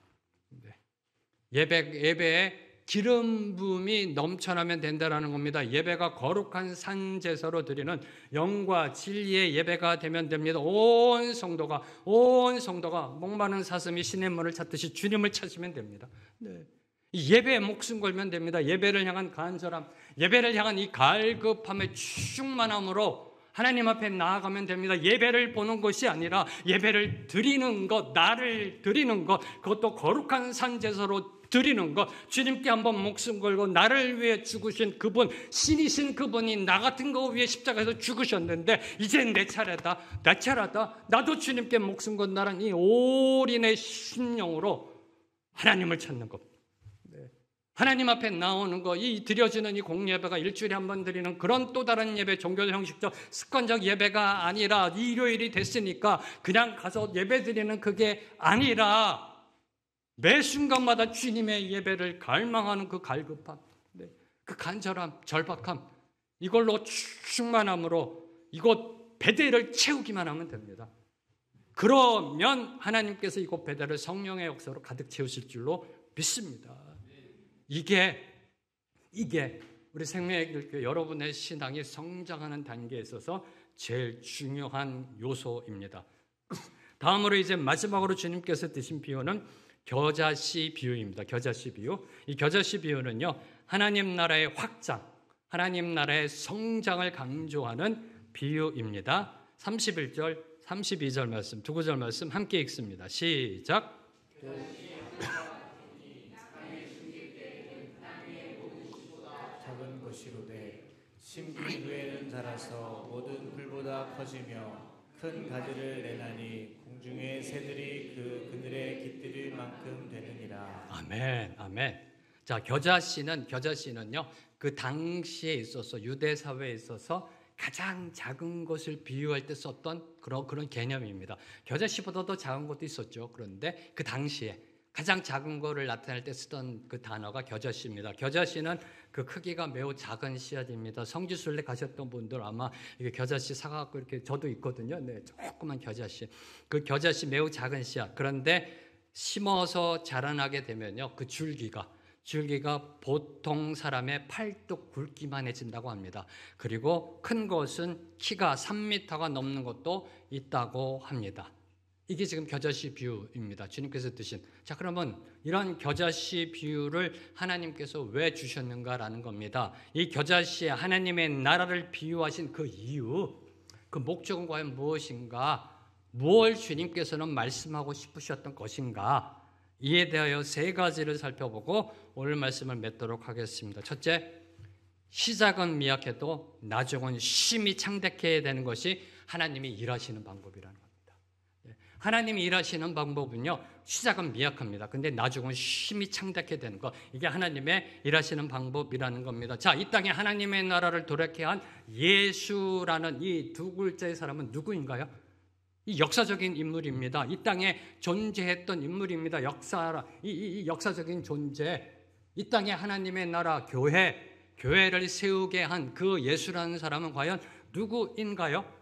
네. 예배에 기름 부음이 넘쳐나면 된다는 겁니다. 예배가 거룩한 산제사로 드리는 영과 진리의 예배가 되면 됩니다. 온 성도가 목마른 사슴이 시냇물을 찾듯이 주님을 찾으면 됩니다. 네. 이 예배에 목숨 걸면 됩니다. 예배를 향한 간절함, 예배를 향한 이 갈급함의 충만함으로 하나님 앞에 나아가면 됩니다. 예배를 보는 것이 아니라 예배를 드리는 것, 나를 드리는 것, 그것도 거룩한 산제사로 드리는 것, 주님께 한번 목숨 걸고 나를 위해 죽으신 그분, 신이신 그분이 나 같은 거 위해 십자가에서 죽으셨는데 이제 내 차례다, 나도 주님께 목숨 건다는 이 올인의 심령으로 하나님을 찾는 것, 하나님 앞에 나오는 거, 이 드려지는 이 공예배가 일주일에 한 번 드리는 그런 또 다른 예배, 종교 형식적 습관적 예배가 아니라, 일요일이 됐으니까 그냥 가서 예배 드리는 그게 아니라 매 순간마다 주님의 예배를 갈망하는 그 갈급함, 그 간절함, 절박함, 이걸로 충만함으로 이곳 배대를 채우기만 하면 됩니다. 그러면 하나님께서 이곳 배대를 성령의 역사로 가득 채우실 줄로 믿습니다. 이게 우리 생명의교회 여러분의 신앙이 성장하는 단계에 있어서 제일 중요한 요소입니다. 다음으로 이제 마지막으로 주님께서 드신 비유는 겨자씨 비유입니다. 겨자씨 비유. 이 겨자씨 비유는요, 하나님 나라의 확장, 하나님 나라의 성장을 강조하는 비유입니다. 31절, 32절 말씀, 두 구절 말씀 함께 읽습니다. 시작. 심긴 후에는 자라서 모든 풀보다 커지며 큰 가지를 내나니 공중의 새들이 그 그늘에 깃들일 만큼 되느니라. 아멘, 아멘. 자, 겨자씨는요, 그 당시에 있어서 유대 사회에 있어서 가장 작은 것을 비유할 때 썼던 그런 개념입니다. 겨자씨보다도 작은 것도 있었죠. 그런데 그 당시에 가장 작은 거를 나타낼 때 쓰던 그 단어가 겨자씨입니다. 겨자씨는 그 크기가 매우 작은 씨앗입니다. 성지순례 가셨던 분들 아마 이게 겨자씨 사갖고 이렇게 저도 있거든요. 네, 조그만 겨자씨. 그 겨자씨 매우 작은 씨앗. 그런데 심어서 자라나게 되면요, 그 줄기가 보통 사람의 팔뚝 굵기만 해진다고 합니다. 그리고 큰 것은 키가 3m가 넘는 것도 있다고 합니다. 이게 지금 겨자씨 비유입니다. 주님께서 드신. 자, 그러면 이런 겨자씨 비유를 하나님께서 왜 주셨는가라는 겁니다. 이 겨자씨 하나님의 나라를 비유하신 그 이유, 그 목적은 과연 무엇인가? 무엇을 주님께서는 말씀하고 싶으셨던 것인가? 이에 대하여 세 가지를 살펴보고 오늘 말씀을 맺도록 하겠습니다. 첫째, 시작은 미약해도 나중은 심히 창대해야 되는 것이 하나님이 일하시는 방법이라는 겁니다. 하나님이 일하시는 방법은요, 시작은 미약합니다. 근데 나중은 심히 창대하게 되는 것, 이게 하나님의 일하시는 방법이라는 겁니다. 자, 이 땅에 하나님의 나라를 도래케 한 예수라는 이 두 글자의 사람은 누구인가요? 이 역사적인 인물입니다. 이 땅에 존재했던 인물입니다. 이 역사적인 존재, 이 땅에 하나님의 나라, 교회를 세우게 한 그 예수라는 사람은 과연 누구인가요?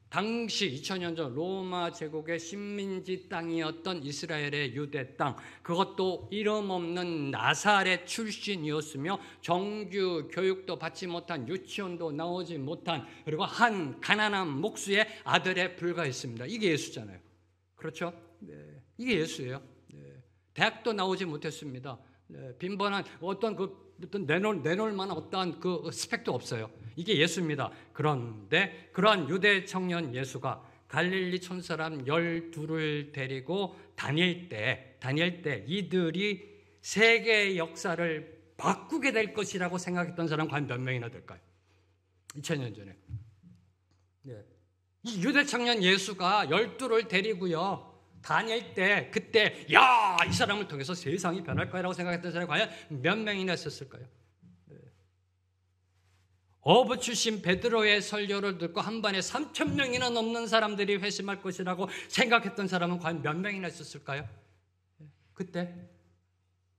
당시 2000년 전 로마 제국의 식민지 땅이었던 이스라엘의 유대 땅, 그것도 이름 없는 나사렛 출신이었으며 정규 교육도 받지 못한, 유치원도 나오지 못한, 그리고 한 가난한 목수의 아들에 불과했습니다. 이게 예수잖아요. 그렇죠? 네. 이게 예수예요. 네. 대학도 나오지 못했습니다. 네. 빈번한 어떤 내놓을 만한 어떠한 그 스펙도 없어요. 이게 예수입니다. 그런데 그러한 유대 청년 예수가 갈릴리 촌사람 12를 데리고 다닐 때 이들이 세계의 역사를 바꾸게 될 것이라고 생각했던 사람 과연 몇 명이나 될까요? 2000년 전에. 네. 이 유대 청년 예수가 12를 데리고요, 다닐 때 그때 이 사람을 통해서 세상이 변할 거라고 생각했던 사람이 과연 몇 명이나 있었을까요? 네. 어부 출신 베드로의 설교를 듣고 한 번에 3,000명이나 넘는 사람들이 회심할 것이라고 생각했던 사람은 과연 몇 명이나 있었을까요? 네. 그때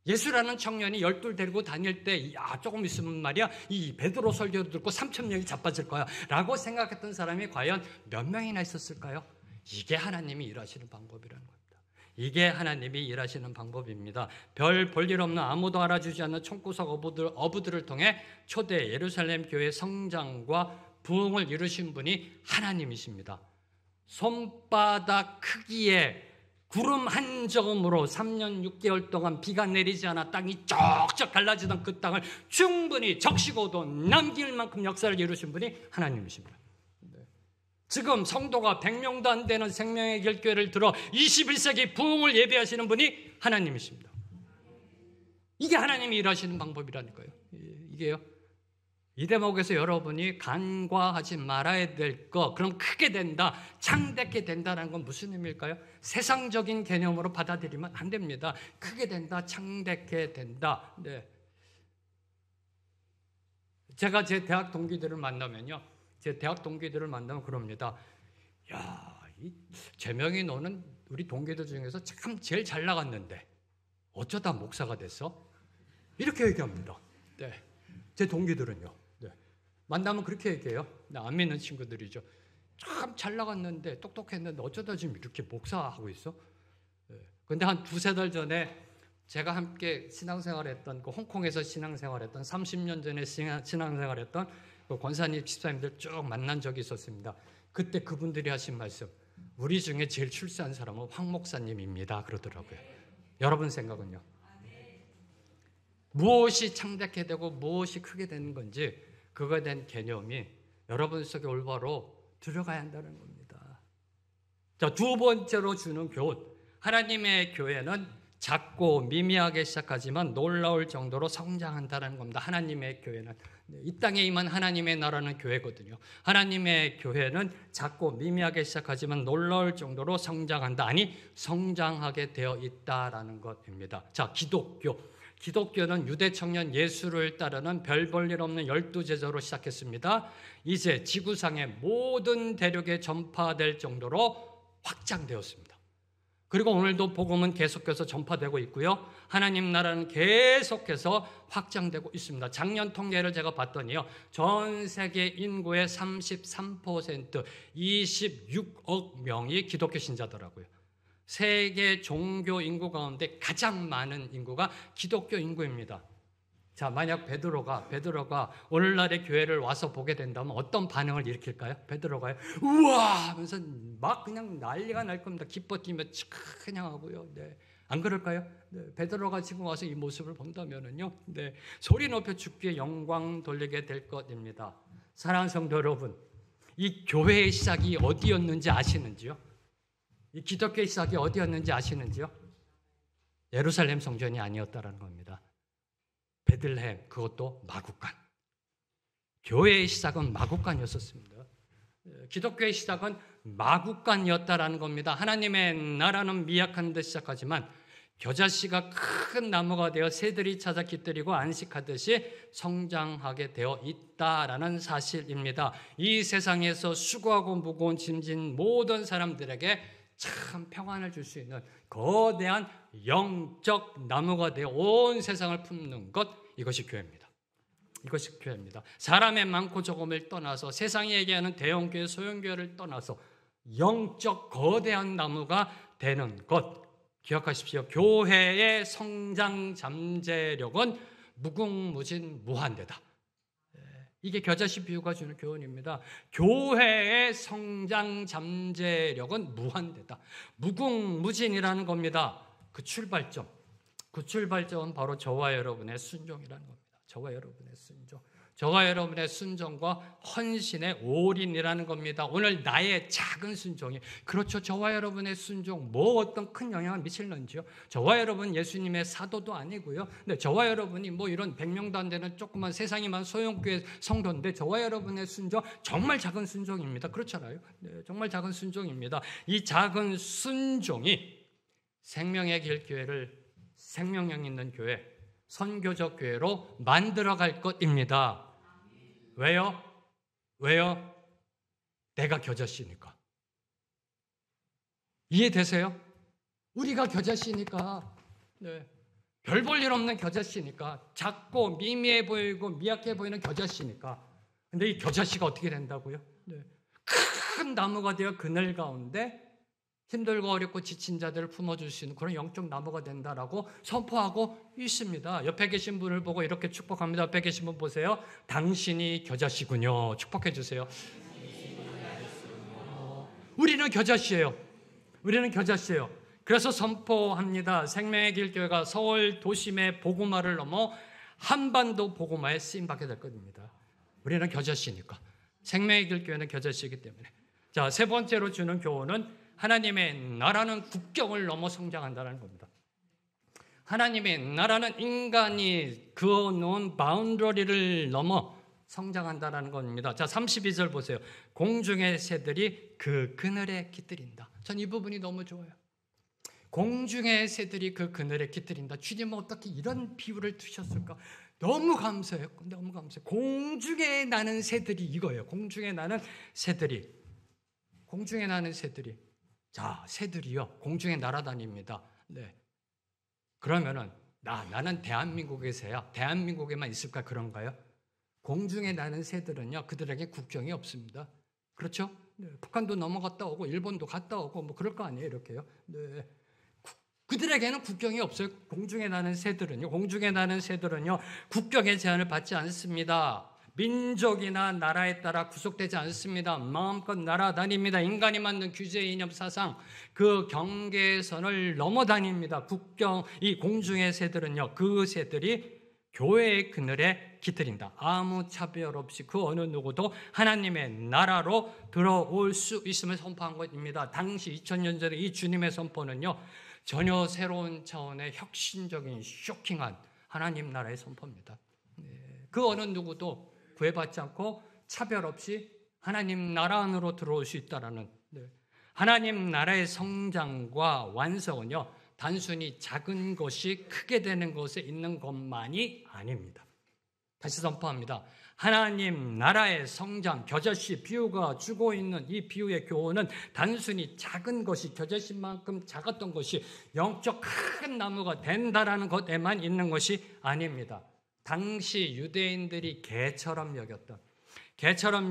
예수라는 청년이 12 데리고 다닐 때 조금 있으면 말이야 이 베드로 설교를 듣고 3,000명이 자빠질 거야 라고 생각했던 사람이 과연 몇 명이나 있었을까요? 이게 하나님이 일하시는 방법이라는 겁니다. 이게 하나님이 일하시는 방법입니다. 별 볼 일 없는 아무도 알아주지 않는 촌구석 어부들을 통해 초대 예루살렘 교회 성장과 부흥을 이루신 분이 하나님이십니다. 손바닥 크기의 구름 한 점으로 3년 6개월 동안 비가 내리지 않아 땅이 쩍쩍 갈라지던 그 땅을 충분히 적시고도 남길 만큼 역사를 이루신 분이 하나님이십니다. 지금 성도가 100명도 안 되는 생명의 길교회를 들어 21세기 부흥을 예배하시는 분이 하나님이십니다. 이게 하나님이 일하시는 방법이라니까요. 이게요. 이 대목에서 여러분이 간과하지 말아야 될 것, 그럼 크게 된다, 창대하게 된다는 건 무슨 의미일까요? 세상적인 개념으로 받아들이면 안 됩니다. 크게 된다, 창대하게 된다. 네. 제가 제 대학 동기들을 만나면 그럽니다. 이 재명이 너는 우리 동기들 중에서 참 제일 잘 나갔는데 어쩌다 목사가 됐어? 이렇게 얘기합니다. 네. 제 동기들은요. 네. 만나면 그렇게 얘기해요. 안 믿는 친구들이죠. 참 잘 나갔는데 똑똑했는데 어쩌다 지금 이렇게 목사하고 있어? 그런데 한 2-3달 전에 제가 함께 신앙생활했던, 홍콩에서 신앙생활했던 30년 전에 신앙생활했던 그 권사님, 집사님들 쭉 만난 적이 있었습니다. 그때 그분들이 하신 말씀, 우리 중에 제일 출세한 사람은 황 목사님입니다 그러더라고요. 여러분 생각은요? 무엇이 창대하게 되고 무엇이 크게 되는 건지 그거에 대한 개념이 여러분 속에 올바로 들어가야 한다는 겁니다. 자, 두 번째로 주는 교훈, 하나님의 교회는 작고 미미하게 시작하지만 놀라울 정도로 성장한다는 겁니다. 하나님의 교회는 이 땅에 임한 하나님의 나라는 교회거든요. 하나님의 교회는 작고 미미하게 시작하지만 놀라울 정도로 성장한다. 아니 성장하게 되어 있다라는 것입니다. 자, 기독교는 유대 청년 예수를 따르는 별 볼 일 없는 12제자로 시작했습니다. 이제 지구상의 모든 대륙에 전파될 정도로 확장되었습니다. 그리고 오늘도 복음은 계속해서 전파되고 있고요. 하나님 나라는 계속해서 확장되고 있습니다. 작년 통계를 제가 봤더니요. 전 세계 인구의 33%, 26억 명이 기독교 신자더라고요. 세계 종교 인구 가운데 가장 많은 인구가 기독교 인구입니다. 자, 만약 베드로가 오늘날의 교회를 와서 보게 된다면 어떤 반응을 일으킬까요? 베드로가요? 우와! 하면서 막 그냥 난리가 날 겁니다. 기뻐 뛰며 그냥 하고요. 네. 안 그럴까요? 네. 베드로가 지금 와서 이 모습을 본다면은요. 네. 소리 높여 주께 영광 돌리게 될 것입니다. 사랑하는 성도 여러분, 이 교회의 시작이 어디였는지 아시는지요? 이 기독교의 시작이 어디였는지 아시는지요? 예루살렘 성전이 아니었다라는 겁니다. 베들레헴, 그것도 마구간. 교회의 시작은 마구간이었습니다. 기독교의 시작은 마구간이었다라는 겁니다. 하나님의 나라는 미약한 듯 시작하지만 겨자씨가 큰 나무가 되어 새들이 찾아 깃들이고 안식하듯이 성장하게 되어 있다라는 사실입니다. 이 세상에서 수고하고 무거운 짐진 모든 사람들에게 참 평안을 줄 수 있는 거대한 영적 나무가 되어 온 세상을 품는 것, 이것이 교회입니다. 이것이 교회입니다. 사람의 많고 적음을 떠나서 세상이 얘기하는 대형교회, 소형교회를 떠나서 영적 거대한 나무가 되는 것, 기억하십시오. 교회의 성장 잠재력은 무궁무진 무한대다. 이게 겨자씨 비유가 주는 교훈입니다. 교회의 성장 잠재력은 무한대다. 무궁무진이라는 겁니다. 그 출발점은 바로 저와 여러분의 순종이라는 겁니다. 저와 여러분의 순종. 저와 여러분의 순종과 헌신의 올인이라는 겁니다. 오늘 나의 작은 순종이, 그렇죠. 저와 여러분의 순종 뭐 어떤 큰 영향을 미칠는지요. 저와 여러분 예수님의 사도도 아니고요. 네, 저와 여러분이 뭐 이런 100명도 안 되는 조그만 세상이만 소형교회 성도인데 저와 여러분의 순종 정말 작은 순종입니다. 그렇잖아요. 네, 정말 작은 순종입니다. 이 작은 순종이 생명의 길 교회를 생명력 있는 교회, 선교적 교회로 만들어갈 것입니다. 왜요? 내가 겨자씨니까. 이해되세요? 우리가 겨자씨니까. 네. 별 볼 일 없는 겨자씨니까. 작고 미미해 보이고 미약해 보이는 겨자씨니까. 근데 이 겨자씨가 어떻게 된다고요? 네. 큰 나무가 되어 그늘 가운데 힘들고 어렵고 지친 자들을 품어줄 수 있는 그런 영적 나무가 된다라고 선포하고 있습니다. 옆에 계신 분을 보고 이렇게 축복합니다. 옆에 계신 분 보세요. 당신이 겨자씨군요. 축복해 주세요. 우리는 겨자씨예요. 우리는 겨자씨예요. 그래서 선포합니다. 생명의 길 교회가 서울 도심의 복음화를 넘어 한반도 복음화에 쓰임받게 될 것입니다. 우리는 겨자씨니까. 생명의 길 교회는 겨자씨이기 때문에. 자, 세 번째로 주는 교훈은 하나님의 나라는 국경을 넘어 성장한다는 겁니다. 하나님의 나라는 인간이 그어놓은 바운더리를 넘어 성장한다는 겁니다. 자, 32절 보세요. 공중의 새들이 그 그늘에 깃들인다. 전 이 부분이 너무 좋아요. 공중의 새들이 그 그늘에 깃들인다. 주님은 어떻게 이런 비유를 두셨을까? 너무 감사해요. 너무 감사해요. 공중에 나는 새들이 이거예요. 공중에 나는 새들이. 자, 새들이요. 공중에 날아다닙니다. 네. 그러면은 나는 대한민국의 새야. 대한민국에만 있을까 그런가요? 공중에 나는 새들은요. 그들에게 국경이 없습니다. 그렇죠? 네. 북한도 넘어갔다 오고 일본도 갔다 오고 뭐 그럴 거 아니에요, 이렇게요. 네. 그들에게는 국경이 없어요. 공중에 나는 새들은요. 국경의 제한을 받지 않습니다. 민족이나 나라에 따라 구속되지 않습니다. 마음껏 날아다닙니다. 인간이 만든 규제, 이념, 사상, 그 경계선을 넘어다닙니다. 이 공중의 새들은요, 그 새들이 교회의 그늘에 깃들인다. 아무 차별 없이 그 어느 누구도 하나님의 나라로 들어올 수 있음을 선포한 것입니다. 당시 2000년 전에 이 주님의 선포는요, 전혀 새로운 차원의 혁신적인 쇼킹한 하나님 나라의 선포입니다. 그 어느 누구도 구애받지 않고 차별 없이 하나님 나라 안으로 들어올 수 있다라는, 하나님 나라의 성장과 완성은요, 단순히 작은 것이 크게 되는 것에 있는 것만이 아닙니다. 다시 선포합니다. 하나님 나라의 성장, 겨자씨 비유가 주고 있는 이 비유의 교훈은 단순히 작은 것이, 겨자씨만큼 작았던 것이 영적 큰 나무가 된다라는 것에만 있는 것이 아닙니다. 당시 유대인들이 개처럼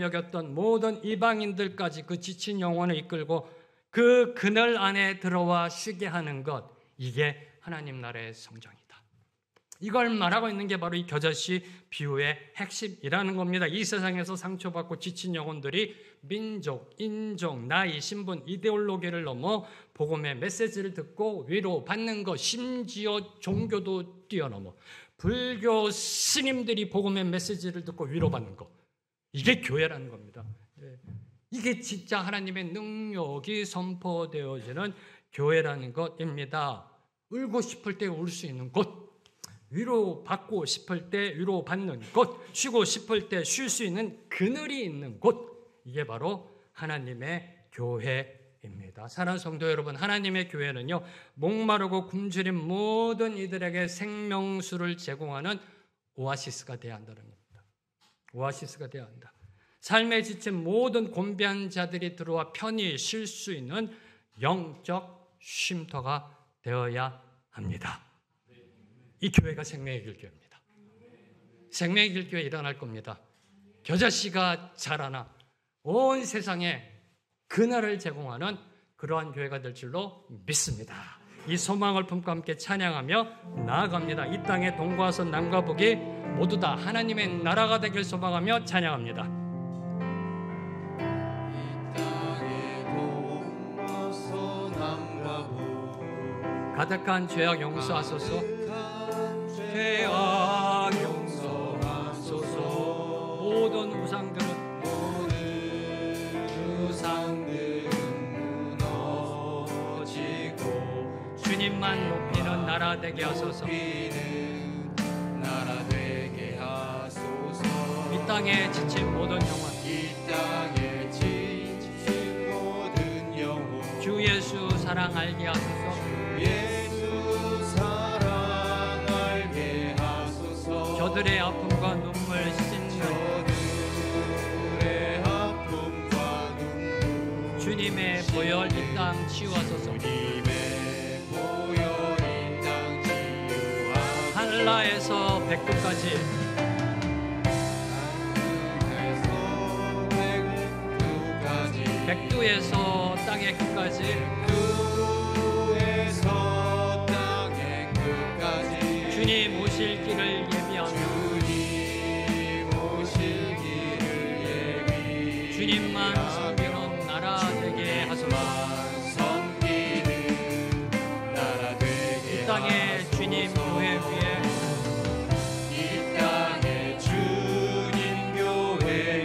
여겼던 모든 이방인들까지 그 지친 영혼을 이끌고 그 그늘 안에 들어와 쉬게 하는 것, 이게 하나님 나라의 성장이다. 이걸 말하고 있는 게 바로 이 겨자씨 비유의 핵심이라는 겁니다. 이 세상에서 상처받고 지친 영혼들이 민족, 인종, 나이, 신분, 이데올로기를 넘어 복음의 메시지를 듣고 위로받는 것, 심지어 종교도 뛰어넘어 불교 스님들이 복음의 메시지를 듣고 위로받는 것, 이게 교회라는 겁니다. 이게 진짜 하나님의 능력이 선포되어지는 교회라는 것입니다. 울고 싶을 때 울 수 있는 곳, 위로받고 싶을 때 위로받는 곳, 쉬고 싶을 때 쉴 수 있는 그늘이 있는 곳, 이게 바로 하나님의 교회입니다. 사랑하는 성도 여러분, 하나님의 교회는요, 목마르고 굶주린 모든 이들에게 생명수를 제공하는 오아시스가 되어야 한다는 겁니다. 오아시스가 되어야 한다. 삶에 지친 모든 곤비한 자들이 들어와 편히 쉴 수 있는 영적 쉼터가 되어야 합니다. 이 교회가 생명의 길교회입니다. 생명의 길교회 일어날 겁니다. 겨자씨가 자라나 온 세상에 그날을 제공하는 그러한 교회가 될 줄로 믿습니다. 이 소망을 품고 함께 찬양하며 나아갑니다. 이 땅의 동과 서 남과 북이 모두 다 하나님의 나라가 되길 소망하며 찬양합니다. 가득한 죄악 용서하소서. 죄악 용서하소서. 모든 우상들은 무너지고 주님만 높이는 나라 되게 하소서. 이 땅에 지친 모든 영혼, 주 예수 사랑 알게 하소서. 저들의 아픔과 눈물 씻는 주님의 보혈 이 땅 치유하소서. 하늘나라에서 백두까지 백두에서 땅의 끝까지 주님 오실 길을 주님만 섬기는 나라 되게 하소서. 이 땅에 주님 교회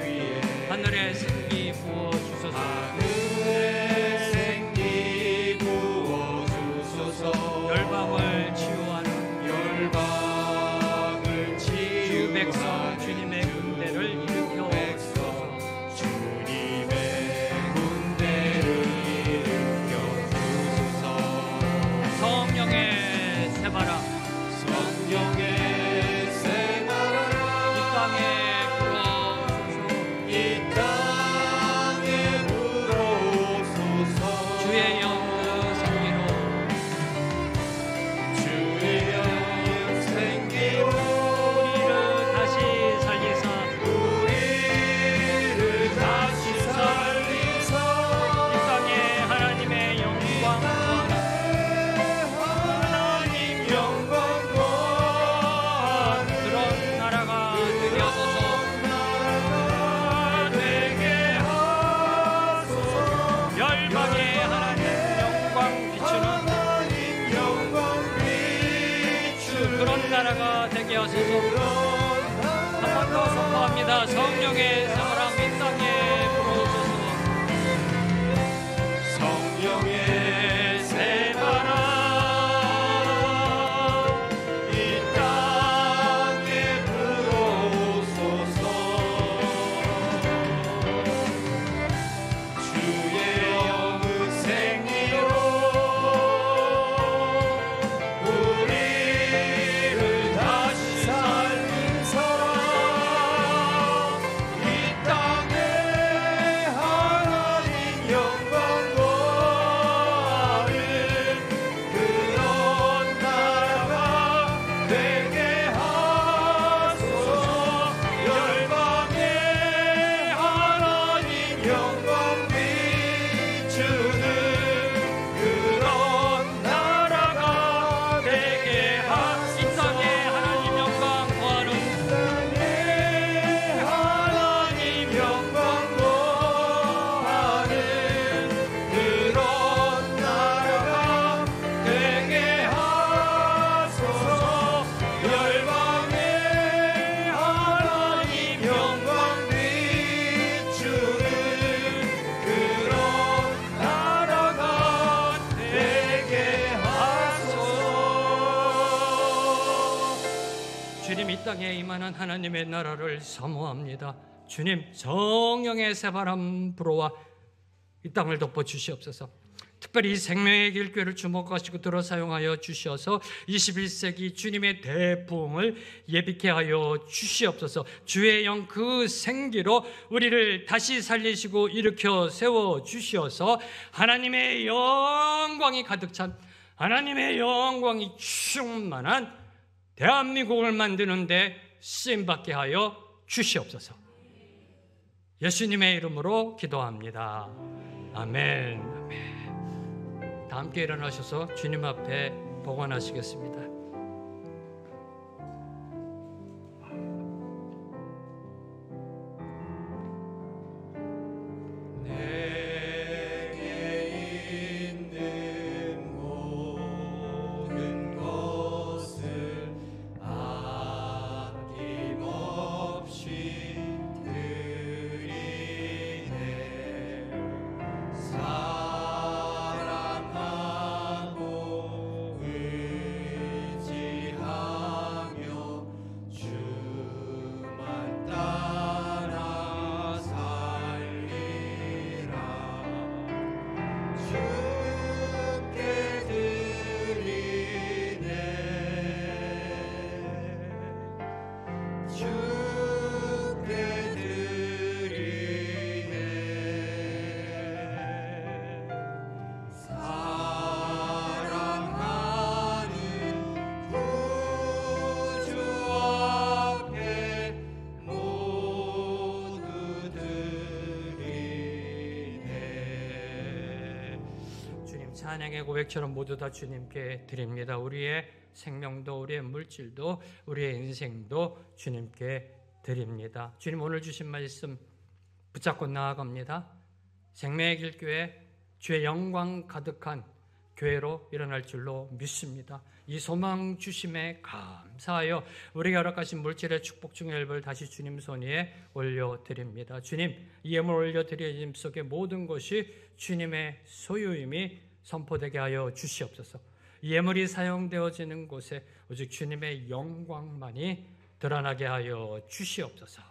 위에 하늘의 생기 부어 주소서. 열방을 치유하는 주 백성 주님의 군대를 일으켜 성령의 새바람 이 땅에 불어오소서. 주의 영 그 생기로 우리를 다시 살리사 이 땅에 하나님의 영광과 그런 나라가 되게 하소서. 열방에 하나님 영광 비추는 그런 나라가 되게 하소서. 한 번 더 선포합니다. 성령의 새바람 이 땅에 불어오소서. 성령의 새바람 영광 비추는 그런 나라가 되게 하소서. 이 땅에 하나님 영광 구하는 하나님 영광 구하는 그런 나라가 되게 하소서. 열방에 하나님 영광 비추는 그런 나라가 되게 하소서. 주님, 이 땅에 임하는 하나님의 나라를 사모합니다. 주님, 성령의 새바람 불어와 이 땅을 덮어 주시옵소서. 특별히 이 생명의 길교회를 주목하시고 들어 사용하여 주셔서 21세기 주님의 대부흥을 예비케 하여 주시옵소서. 주의 영 그 생기로 우리를 다시 살리시고 일으켜 세워 주시어서 하나님의 영광이 가득 찬, 하나님의 영광이 충만한 대한민국을 만드는데 쓰임받게 하여 주시옵소서. 예수님의 이름으로 기도합니다. 아멘. 아멘. 다 함께 일어나셔서 주님 앞에 봉헌하시겠습니다. 내게 있는 모든 것을 아낌없이 드리네. 사랑하고 의지하며 주만 따라 살리라. 주께 드리네. 주께 드리네. 사랑하는 구주 앞에 모두 드리네. 주님, 찬양의 고백처럼 모두 다 주님께 드립니다. 우리의 생명도, 우리의 물질도, 우리의 인생도 주님께 드립니다. 주님, 오늘 주신 말씀 붙잡고 나아갑니다. 생명의 길교회, 주의 영광 가득한 교회로 일어날 줄로 믿습니다. 이 소망 주심에 감사하여 우리가 허락하신 물질의 축복 중의 일부를 다시 주님 손 위에 올려드립니다. 주님, 이 예물 올려드리심 속에 모든 것이 주님의 소유임이 선포되게 하여 주시옵소서. 이 예물이 사용되어지는 곳에 오직 주님의 영광만이 드러나게 하여 주시옵소서.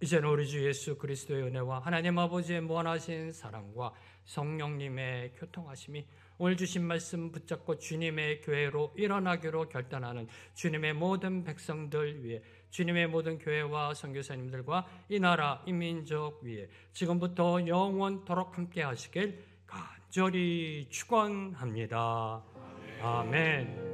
이제는 우리 주 예수 그리스도의 은혜와 하나님 아버지의 무한하신 사랑과 성령님의 교통하심이 오늘 주신 말씀 붙잡고 주님의 교회로 일어나기로 결단하는 주님의 모든 백성들 위해, 주님의 모든 교회와 선교사님들과 이 나라 이 민족 위에 지금부터 영원토록 함께 하시길 간절히 축원합니다. 아멘.